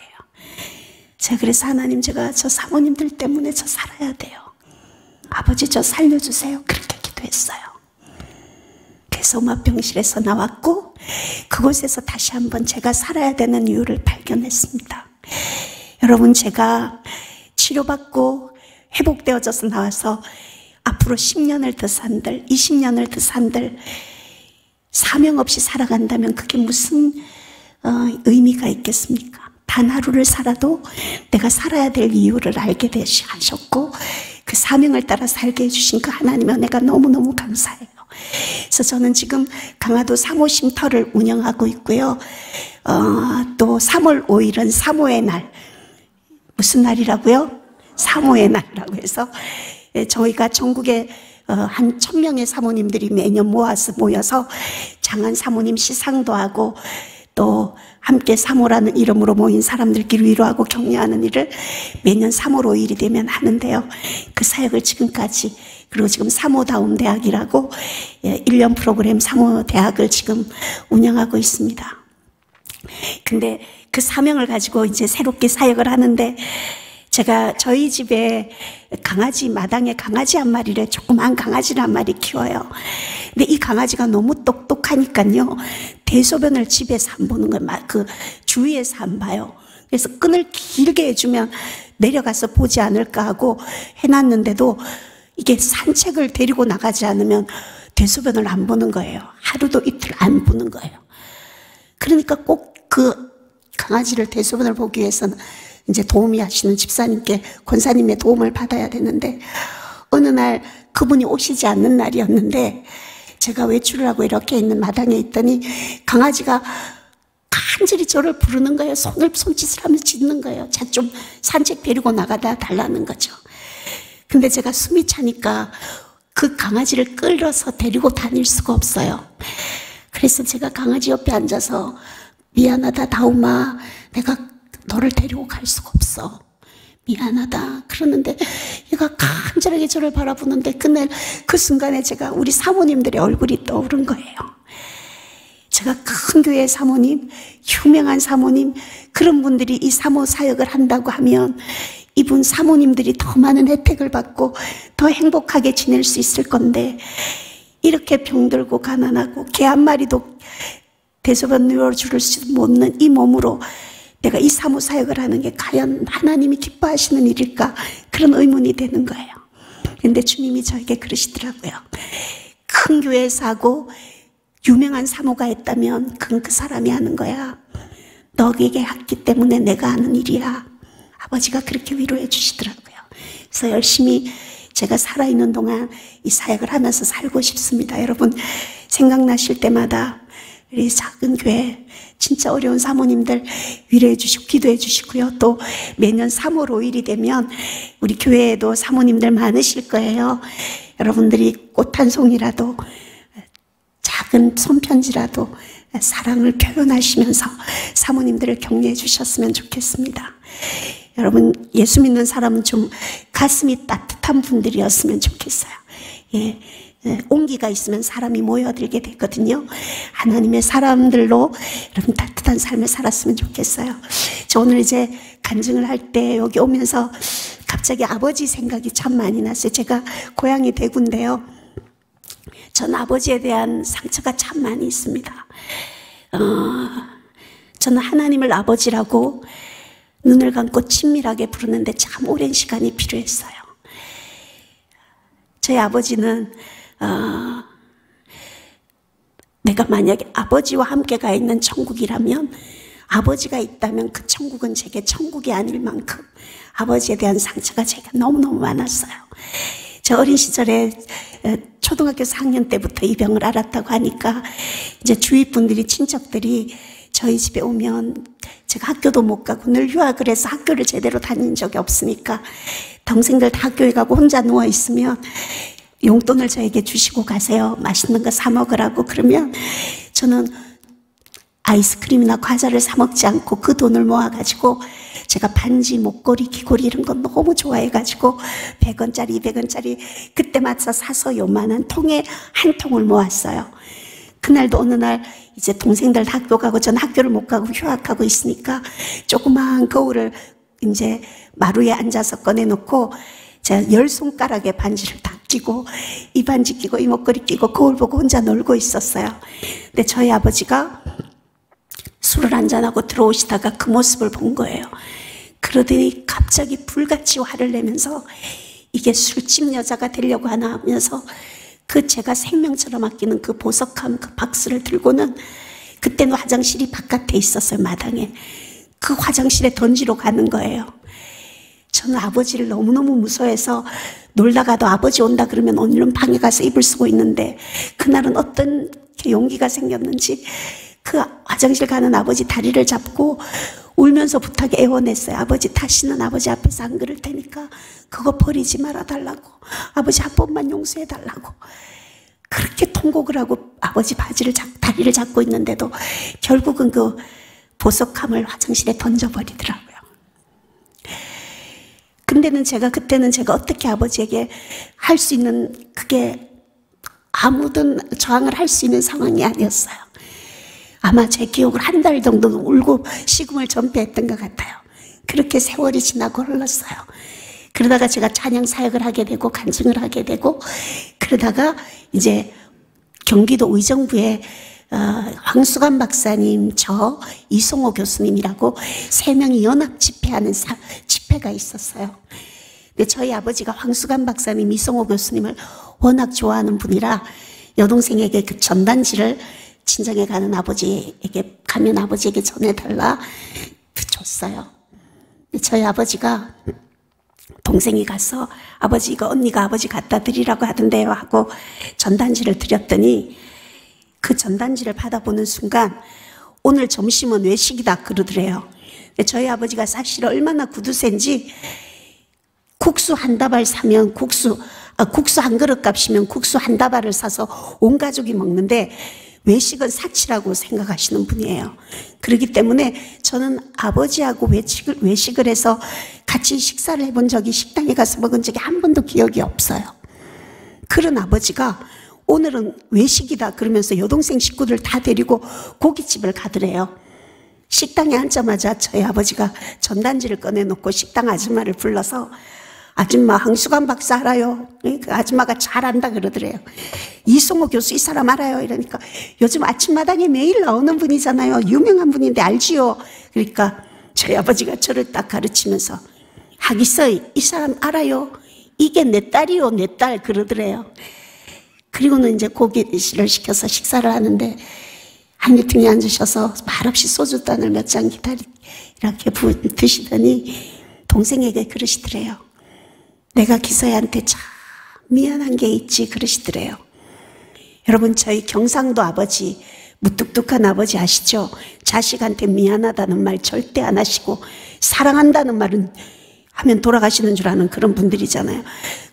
제가 그래서 하나님, 제가 저 사모님들 때문에 저 살아야 돼요. 아버지 저 살려주세요. 그렇게 기도했어요. 그래서 음압병실에서 나왔고 그곳에서 다시 한번 제가 살아야 되는 이유를 발견했습니다. 여러분, 제가 치료받고 회복되어져서 나와서 앞으로 10년을 더 산들, 20년을 더 산들 사명 없이 살아간다면 그게 무슨 의미가 있겠습니까? 단 하루를 살아도 내가 살아야 될 이유를 알게 하셨고 그 사명을 따라 살게 해주신 그 하나님의 은혜가 너무너무 감사해요. 그래서 저는 지금 강화도 사모 쉼터를 운영하고 있고요. 또 3월 5일은 사모의 날. 무슨 날이라고요? 사모의 날이라고 해서 저희가 전국에 한 1000명의 사모님들이 매년 모여서 장안 사모님 시상도 하고 또 함께 사모라는 이름으로 모인 사람들끼리 위로하고 격려하는 일을 매년 3월 5일이 되면 하는데요. 그 사역을 지금까지, 그리고 지금 사모다움 대학이라고 1년 프로그램 사모대학을 지금 운영하고 있습니다. 근데 그 사명을 가지고 이제 새롭게 사역을 하는데, 제가 저희 집에 강아지, 마당에 강아지 한 마리를, 조그만 강아지를 한 마리 키워요. 근데 이 강아지가 너무 똑똑하니까요, 대소변을 집에서 안 보는 거예요. 그 주위에서 안 봐요. 그래서 끈을 길게 해주면 내려가서 보지 않을까 하고 해놨는데도 이게 산책을 데리고 나가지 않으면 대소변을 안 보는 거예요. 하루도 이틀 안 보는 거예요. 그러니까 꼭 그 강아지를 대소변을 보기 위해서는 이제 도움이 하시는 집사님께, 권사님의 도움을 받아야 되는데, 어느 날 그분이 오시지 않는 날이었는데 제가 외출을 하고 이렇게 있는 마당에 있더니 강아지가 간절히 저를 부르는 거예요. 손짓을 하면서 짖는 거예요. 자, 좀 산책 데리고 나가다 달라는 거죠. 근데 제가 숨이 차니까 그 강아지를 끌어서 데리고 다닐 수가 없어요. 그래서 제가 강아지 옆에 앉아서 미안하다 다움아, 내가 너를 데리고 갈 수가 없어. 미안하다. 그러는데 얘가 간절하게 저를 바라보는데 그날 그 순간에 제가 우리 사모님들의 얼굴이 떠오른 거예요. 제가 큰 교회 사모님, 유명한 사모님, 그런 분들이 이 사모 사역을 한다고 하면 이분 사모님들이 더 많은 혜택을 받고 더 행복하게 지낼 수 있을 건데, 이렇게 병들고 가난하고 개 한 마리도 대소변 누워줄 수 없는 이 몸으로 내가 이 사모 사역을 하는 게 과연 하나님이 기뻐하시는 일일까? 그런 의문이 되는 거예요. 근데 주님이 저에게 그러시더라고요. 큰 교회에서 하고 유명한 사모가 있다면 그건 그 사람이 하는 거야. 너에게 했기 때문에 내가 하는 일이야. 아버지가 그렇게 위로해 주시더라고요. 그래서 열심히 제가 살아있는 동안 이 사역을 하면서 살고 싶습니다. 여러분, 생각나실 때마다 우리 작은 교회 진짜 어려운 사모님들 위로해 주시고 기도해 주시고요. 또 매년 3월 5일이 되면 우리 교회에도 사모님들 많으실 거예요. 여러분들이 꽃 한 송이라도, 작은 손편지라도 사랑을 표현하시면서 사모님들을 격려해 주셨으면 좋겠습니다. 여러분, 예수 믿는 사람은 좀 가슴이 따뜻한 분들이었으면 좋겠어요. 예. 온기가 있으면 사람이 모여들게 되거든요. 하나님의 사람들로 여러분 따뜻한 삶을 살았으면 좋겠어요. 저 오늘 이제 간증을 할 때 여기 오면서 갑자기 아버지 생각이 참 많이 났어요. 제가 고향이 대구인데요. 전 아버지에 대한 상처가 참 많이 있습니다. 저는 하나님을 아버지라고 눈을 감고 친밀하게 부르는데 참 오랜 시간이 필요했어요. 저희 아버지는 내가 만약에 아버지와 함께 가 있는 천국이라면, 아버지가 있다면 그 천국은 제게 천국이 아닐 만큼 아버지에 대한 상처가 제가 너무너무 많았어요. 저 어린 시절에 초등학교 4학년 때부터 이 병을 앓았다고 하니까 이제 주위 분들이, 친척들이 저희 집에 오면 제가 학교도 못 가고 늘 휴학을 해서 학교를 제대로 다닌 적이 없으니까 동생들 다 학교에 가고 혼자 누워 있으면 용돈을 저에게 주시고 가세요. 맛있는 거 사 먹으라고. 그러면 저는 아이스크림이나 과자를 사 먹지 않고 그 돈을 모아가지고 제가 반지, 목걸이, 귀걸이 이런 거 너무 좋아해가지고 100원짜리, 200원짜리 그때 맞춰 사서 요만한 통에 한 통을 모았어요. 그날도 어느 날 이제 동생들 다 학교 가고 저는 학교를 못 가고 휴학하고 있으니까 조그마한 거울을 이제 마루에 앉아서 꺼내놓고 제가 10손가락에 반지를 다 끼고 이 반지 끼고 이 목걸이 끼고 거울 보고 혼자 놀고 있었어요. 근데 저희 아버지가 술을 한잔하고 들어오시다가 그 모습을 본 거예요. 그러더니 갑자기 불같이 화를 내면서 이게 술집 여자가 되려고 하나 하면서 그 제가 생명처럼 아끼는 그 보석함 그 박스를 들고는, 그때는 화장실이 바깥에 있었어요. 마당에. 그 화장실에 던지러 가는 거예요. 저는 아버지를 너무너무 무서워해서 놀다가도 아버지 온다 그러면 오늘은 방에 가서 이불 쓰고 있는데, 그날은 어떤 용기가 생겼는지 그 화장실 가는 아버지 다리를 잡고 울면서 부탁 애원했어요. 아버지 다시는 아버지 앞에서 안 그럴 테니까 그거 버리지 말아달라고, 아버지 한 번만 용서해달라고. 그렇게 통곡을 하고 아버지 다리를 잡고 있는데도 결국은 그 보석함을 화장실에 던져버리더라고요. 근데는 그때는 제가 어떻게 아버지에게 할 수 있는, 그게 아무든 저항을 할 수 있는 상황이 아니었어요. 아마 제 기억으로 한 달 정도는 울고 식음을 전폐했던 것 같아요. 그렇게 세월이 지나고 흘렀어요. 그러다가 제가 찬양 사역을 하게 되고 간증을 하게 되고, 그러다가 이제 경기도 의정부에 황수관 박사님, 저 이송호 교수님이라고 3명이 연합 집회하는 집회가 있었어요. 근데 저희 아버지가 황수관 박사님, 이송호 교수님을 워낙 좋아하는 분이라 여동생에게 그 전단지를 친정에 가는 아버지에게 가면 아버지에게 전해달라 줬어요. 저희 아버지가, 동생이 가서 아버지 이거 언니가 아버지 갖다 드리라고 하던데요 하고 전단지를 드렸더니, 그 전단지를 받아보는 순간 오늘 점심은 외식이다 그러더래요. 저희 아버지가 사실 얼마나 구두쇠인지 국수 한 다발 사면 국수 한 그릇 값이면 국수 한 다발을 사서 온 가족이 먹는데 외식은 사치라고 생각하시는 분이에요. 그렇기 때문에 저는 아버지하고 외식을 해서 같이 식사를 해본 적이, 식당에 가서 먹은 적이 한 번도 기억이 없어요. 그런 아버지가 오늘은 외식이다 그러면서 여동생 식구들 다 데리고 고깃집을 가더래요. 식당에 앉자마자 저희 아버지가 전단지를 꺼내놓고 식당 아줌마를 불러서, 아줌마 황수관 박사 알아요? 그 아줌마가 잘 안다 그러더래요. 이송호 교수 이 사람 알아요? 이러니까 요즘 아침마당에 매일 나오는 분이잖아요. 유명한 분인데 알지요? 그러니까 저희 아버지가 저를 딱 가르치면서, 하기서 이 사람 알아요? 이게 내 딸이요, 내 딸 그러더래요. 그리고는 이제 고기를 시켜서 식사를 하는데 한기퉁에 앉으셔서 말없이 소주잔을 몇 잔 이렇게 드시더니 동생에게 그러시더래요. 내가 기서이한테 참 미안한 게 있지 그러시더래요. 여러분, 저희 경상도 아버지, 무뚝뚝한 아버지 아시죠? 자식한테 미안하다는 말 절대 안 하시고 사랑한다는 말은 하면 돌아가시는 줄 아는 그런 분들이잖아요.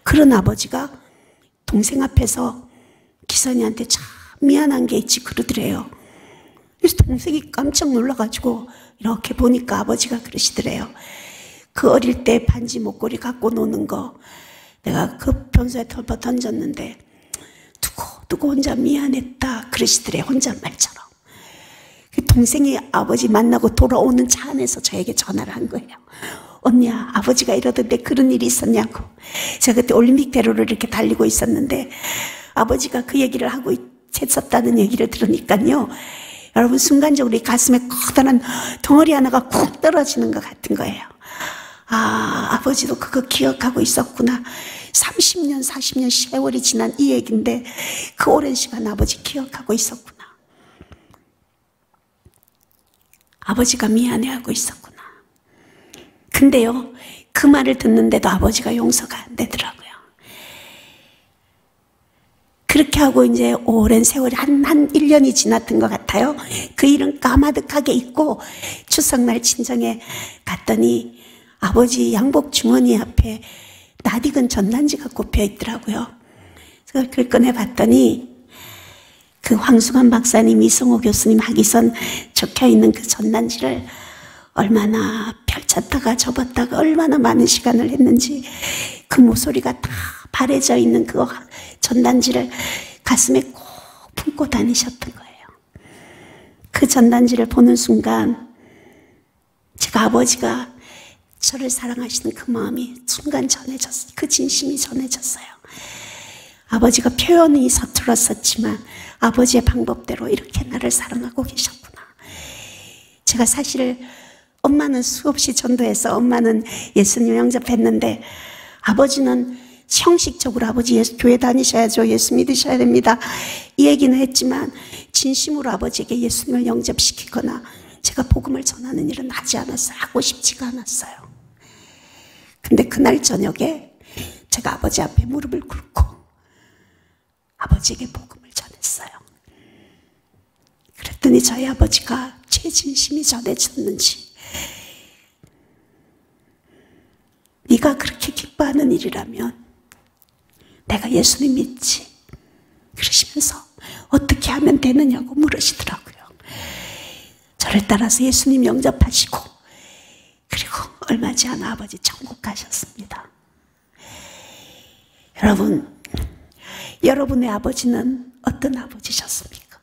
그런 아버지가 동생 앞에서 기선이한테 참 미안한 게 있지 그러더래요. 그래서 동생이 깜짝 놀라가지고 이렇게 보니까 아버지가 그러시더래요. 그 어릴 때 반지 목걸이 갖고 노는 거 내가 그 변소에 털어 던졌는데 두고 혼자 미안했다 그러시더래요. 혼잣말처럼. 동생이 아버지 만나고 돌아오는 차 안에서 저에게 전화를 한 거예요. 언니야, 아버지가 이러던데 그런 일이 있었냐고. 제가 그때 올림픽대로를 이렇게 달리고 있었는데 아버지가 그 얘기를 하고 했었다는 얘기를 들으니까요, 여러분 순간적으로 이 가슴에 커다란 덩어리 하나가 쿡 떨어지는 것 같은 거예요. 아, 아버지도 그거 기억하고 있었구나. 30년 40년 세월이 지난 이 얘기인데 그 오랜 시간 아버지 기억하고 있었구나. 아버지가 미안해하고 있었구나. 근데요, 그 말을 듣는데도 아버지가 용서가 안 되더라고요. 그렇게 하고 이제 오랜 세월이 한 1년이 지났던 것 같아요. 그 일은 까마득하게 잊고 추석날 친정에 갔더니 아버지 양복 주머니 앞에 낯익은 전단지가 꼽혀 있더라고요. 그래서 그걸 꺼내봤더니 그 황수관 박사님, 이성호 교수님 하기선 적혀있는 그 전단지를 얼마나 펼쳤다가 접었다가 얼마나 많은 시간을 했는지 그 모서리가 다 바래져 있는 그 전단지를 가슴에 꼭 품고 다니셨던 거예요. 그 전단지를 보는 순간 제가 아버지가 저를 사랑하시는 그 마음이 순간 전해졌어요. 그 진심이 전해졌어요. 아버지가 표현이 서툴었었지만 아버지의 방법대로 이렇게 나를 사랑하고 계셨구나. 제가 사실 엄마는 수없이 전도해서 엄마는 예수님 영접했는데 아버지는 형식적으로 아버지 교회 다니셔야죠. 예수 믿으셔야 됩니다. 이 얘기는 했지만 진심으로 아버지에게 예수님을 영접시키거나 제가 복음을 전하는 일은 하지 않았어요. 하고 싶지가 않았어요. 근데 그날 저녁에 제가 아버지 앞에 무릎을 꿇고 아버지에게 복음을 전했어요. 그랬더니 저희 아버지가 제 진심이 전해졌는지 네가 그렇게 기뻐하는 일이라면 내가 예수님 믿지 그러시면서 어떻게 하면 되느냐고 물으시더라고요. 저를 따라서 예수님 영접하시고 그리고 얼마 지 않아 아버지 천국 가셨습니다. 여러분, 여러분의 아버지는 어떤 아버지셨습니까?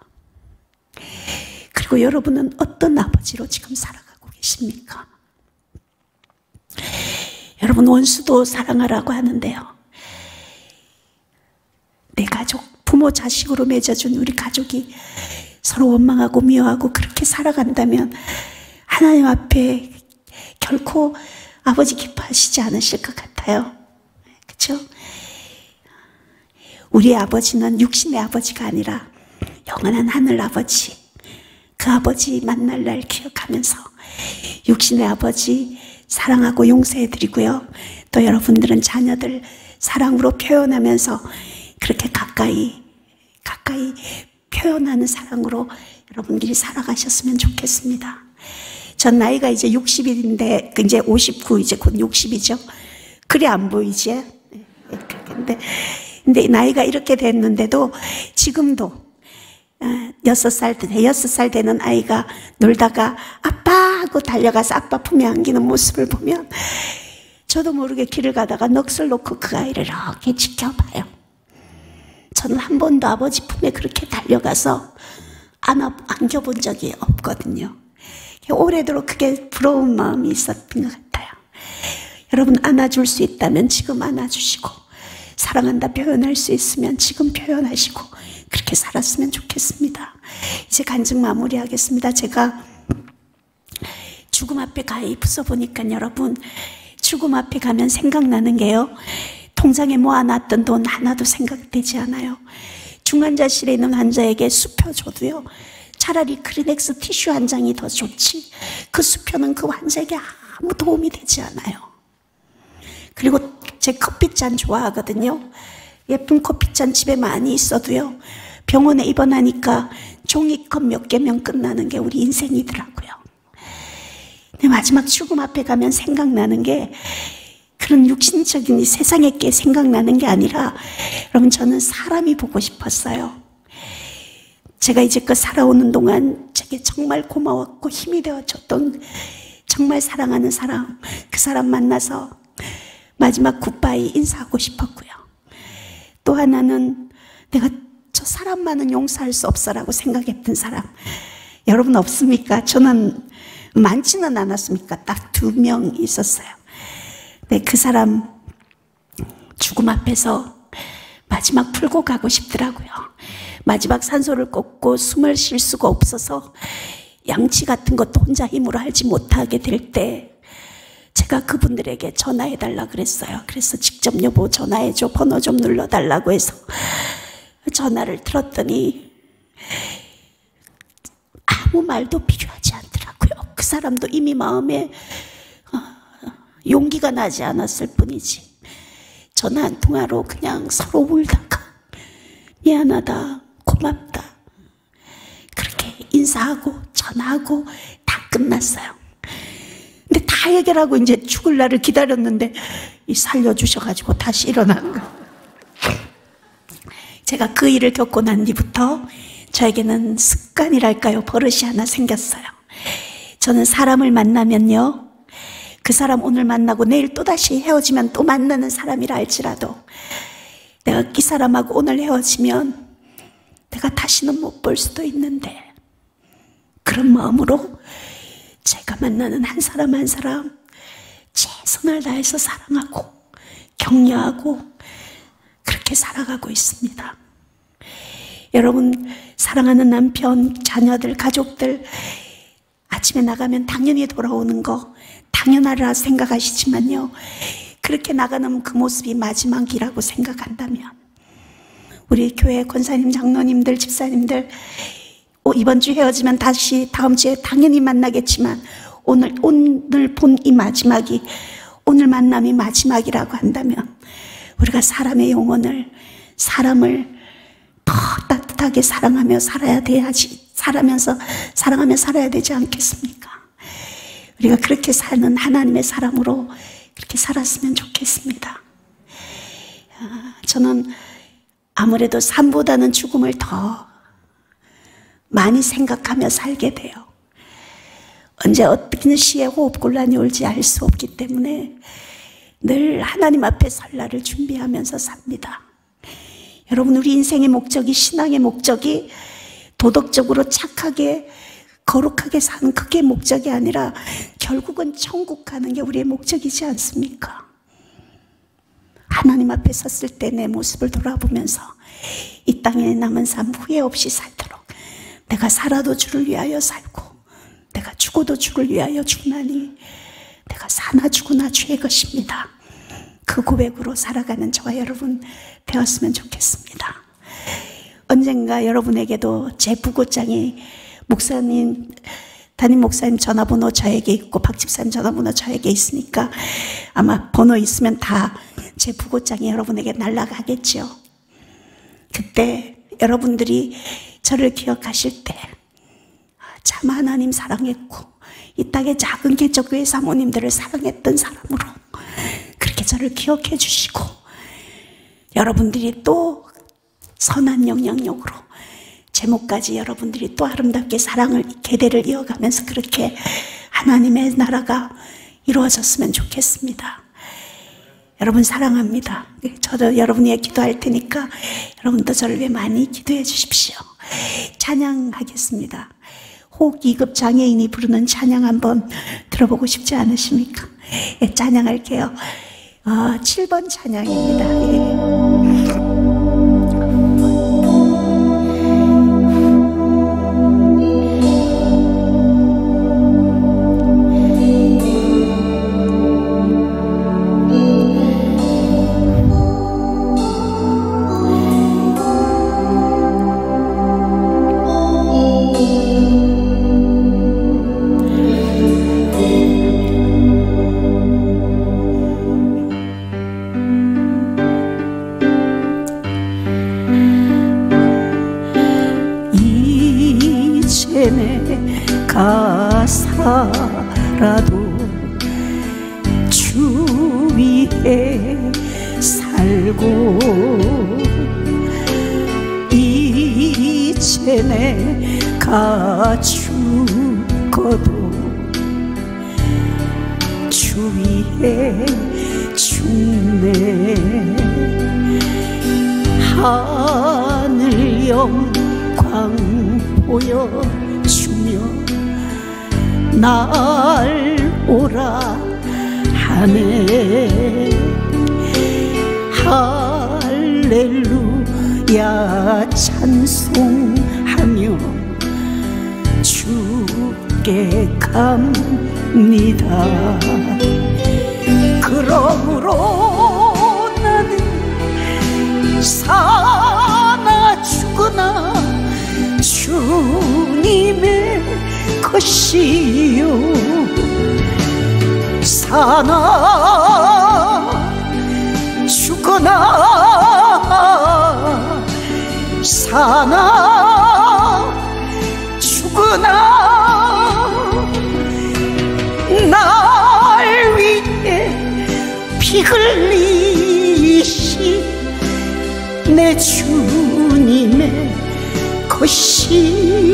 그리고 여러분은 어떤 아버지로 지금 살아가고 계십니까? 여러분, 원수도 사랑하라고 하는데요. 내 가족, 부모 자식으로 맺어준 우리 가족이 서로 원망하고 미워하고 그렇게 살아간다면 하나님 앞에 결코 아버지 기뻐하시지 않으실 것 같아요. 그렇죠? 우리의 아버지는 육신의 아버지가 아니라 영원한 하늘 아버지, 그 아버지 만날 날 기억하면서 육신의 아버지 사랑하고 용서해드리고요. 또 여러분들은 자녀들 사랑으로 표현하면서 그렇게 가까이 표현하는 사랑으로 여러분들이 살아가셨으면 좋겠습니다. 전 나이가 이제 60인데 이제 59, 이제 곧 60이죠. 그래 안 보이지? 근데 나이가 이렇게 됐는데도 지금도 6살 되는 아이가 놀다가 아빠 하고 달려가서 아빠 품에 안기는 모습을 보면 저도 모르게 길을 가다가 넋을 놓고 그 아이를 이렇게 지켜봐요. 저는 한 번도 아버지 품에 그렇게 달려가서 안겨본 적이 없거든요. 오래도록 그게 부러운 마음이 있었던 것 같아요. 여러분, 안아줄 수 있다면 지금 안아주시고 사랑한다 표현할 수 있으면 지금 표현하시고 그렇게 살았으면 좋겠습니다. 이제 간증 마무리하겠습니다. 제가 죽음 앞에 가히 붙어보니까 여러분, 죽음 앞에 가면 생각나는 게요, 통장에 모아놨던 돈 하나도 생각되지 않아요. 중환자실에 있는 환자에게 수표 줘도요, 차라리 크리넥스 티슈 한 장이 더 좋지 그 수표는 그 환자에게 아무 도움이 되지 않아요. 그리고 제 커피잔 좋아하거든요. 예쁜 커피잔 집에 많이 있어도요, 병원에 입원하니까 종이컵 몇 개면 끝나는 게 우리 인생이더라고요. 근데 마지막 죽음 앞에 가면 생각나는 게 그런 육신적인 이 세상의 게 생각나는 게 아니라 여러분, 저는 사람이 보고 싶었어요. 제가 이제껏 살아오는 동안 제게 정말 고마웠고 힘이 되어줬던 정말 사랑하는 사람, 그 사람 만나서 마지막 굿바이 인사하고 싶었고요. 또 하나는 내가 저 사람만은 용서할 수 없어라고 생각했던 사람, 여러분 없습니까? 저는 많지는 않았습니까? 딱 2명 있었어요. 네, 그 사람 죽음 앞에서 마지막 풀고 가고 싶더라고요. 마지막 산소를 꽂고 숨을 쉴 수가 없어서 양치 같은 것도 혼자 힘으로 하지 못하게 될 때 제가 그분들에게 전화해달라 그랬어요. 그래서 직접 여보 전화해줘, 번호 좀 눌러달라고 해서 전화를 들었더니 아무 말도 필요하지 않더라고요. 그 사람도 이미 마음에 용기가 나지 않았을 뿐이지 전화 한 통화로 그냥 서로 울다가 미안하다, 고맙다 그렇게 인사하고 전화하고 다 끝났어요. 근데 다 해결하고 이제 죽을 날을 기다렸는데 살려주셔가지고 다시 일어난 거예요. 제가 그 일을 겪고 난 뒤부터 저에게는 습관이랄까요, 버릇이 하나 생겼어요. 저는 사람을 만나면요, 그 사람 오늘 만나고 내일 또다시 헤어지면 또 만나는 사람이라 할지라도 내가 이 사람하고 오늘 헤어지면 내가 다시는 못 볼 수도 있는데 그런 마음으로 제가 만나는 한 사람 한 사람 최선을 다해서 사랑하고 격려하고 그렇게 살아가고 있습니다. 여러분, 사랑하는 남편, 자녀들, 가족들 아침에 나가면 당연히 돌아오는 거 당연하라 생각하시지만요, 그렇게 나가는 그 모습이 마지막이라고 생각한다면 우리 교회 권사님, 장로님들, 집사님들 이번 주 헤어지면 다시 다음 주에 당연히 만나겠지만 오늘 본 이 마지막이, 오늘 만남이 마지막이라고 한다면 우리가 사람의 영혼을, 사람을 더 따뜻하게 사랑하며 살아야 돼야지, 사랑하며 살아야 되지 않겠습니까? 우리가 그렇게 사는 하나님의 사람으로 그렇게 살았으면 좋겠습니다. 저는 아무래도 삶보다는 죽음을 더 많이 생각하며 살게 돼요. 언제 어떤 시에 호흡곤란이 올지 알 수 없기 때문에 늘 하나님 앞에 설 날을 준비하면서 삽니다. 여러분, 우리 인생의 목적이, 신앙의 목적이 도덕적으로 착하게 거룩하게 사는 그게 목적이 아니라 결국은 천국 가는 게 우리의 목적이지 않습니까? 하나님 앞에 섰을 때 내 모습을 돌아보면서 이 땅에 남은 삶 후회 없이 살도록 내가 살아도 주를 위하여 살고 내가 죽어도 주를 위하여 죽나니 내가 사나 죽으나 주의 것입니다. 그 고백으로 살아가는 저와 여러분 되었으면 좋겠습니다. 언젠가 여러분에게도 제 부고장이 목사님, 담임 목사님 전화번호 저에게 있고 박 집사님 전화번호 저에게 있으니까 아마 번호 있으면 다 제 부고장이 여러분에게 날아가겠죠. 그때 여러분들이 저를 기억하실 때 참 하나님 사랑했고 이 땅의 작은 개척교회 사모님들을 사랑했던 사람으로 그렇게 저를 기억해 주시고 여러분들이 또 선한 영향력으로 제목까지 여러분들이 또 아름답게 사랑을, 계대를 이어가면서 그렇게 하나님의 나라가 이루어졌으면 좋겠습니다. 여러분 사랑합니다. 저도 여러분 위해 기도할 테니까 여러분도 저를 위해 많이 기도해 주십시오. 찬양하겠습니다. 호흡 2급 장애인이 부르는 찬양 한번 들어보고 싶지 않으십니까? 예, 찬양할게요. 7번 찬양입니다. 예. 내가 살아도 주 위에 살고 이제 내가 죽어도 주 위에 죽네. 하늘 영광 보여주며 날 오라 하네. 할렐루야 찬송하며 주께 갑니다. 그러므로 나는 사나 죽으나 주님의 것이요. 사나 죽으나 사나 죽으나 날 위해 피 흘리신 내 주님의 것이요.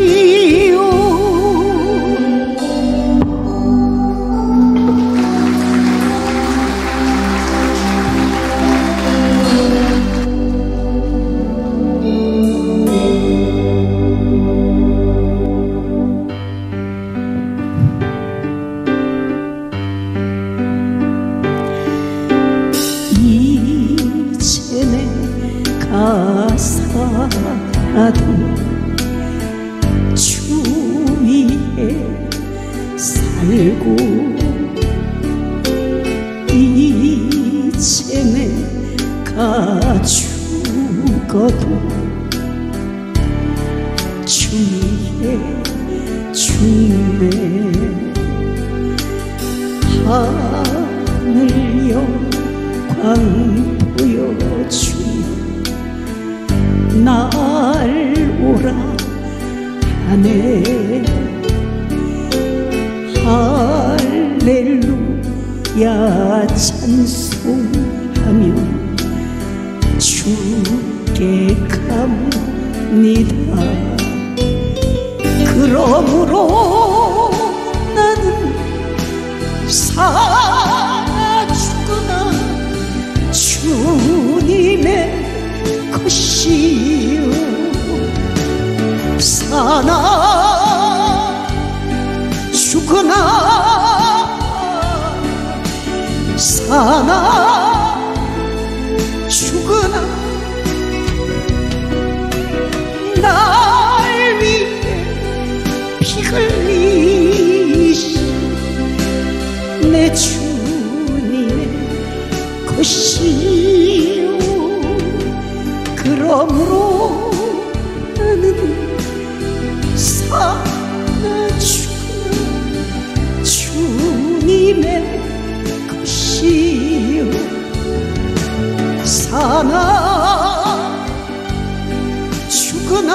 그러므로 나는 살아 죽거나 주님의 것이요 사나 죽거나 사나 죽거나 날 위해 피 흘리신 내 주님의 것이요 그러므로 나는 사나 죽거나 주님의 것이요 사나 죽거나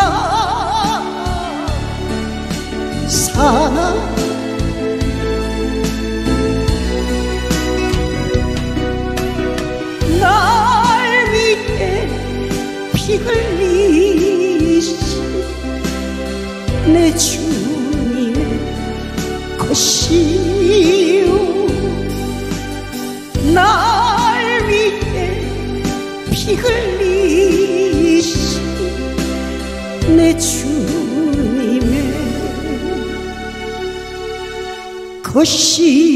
사나 날 위해 피 흘리신 내 주님의 것이요 날 위해 피 흘리신 내 주님의 것이요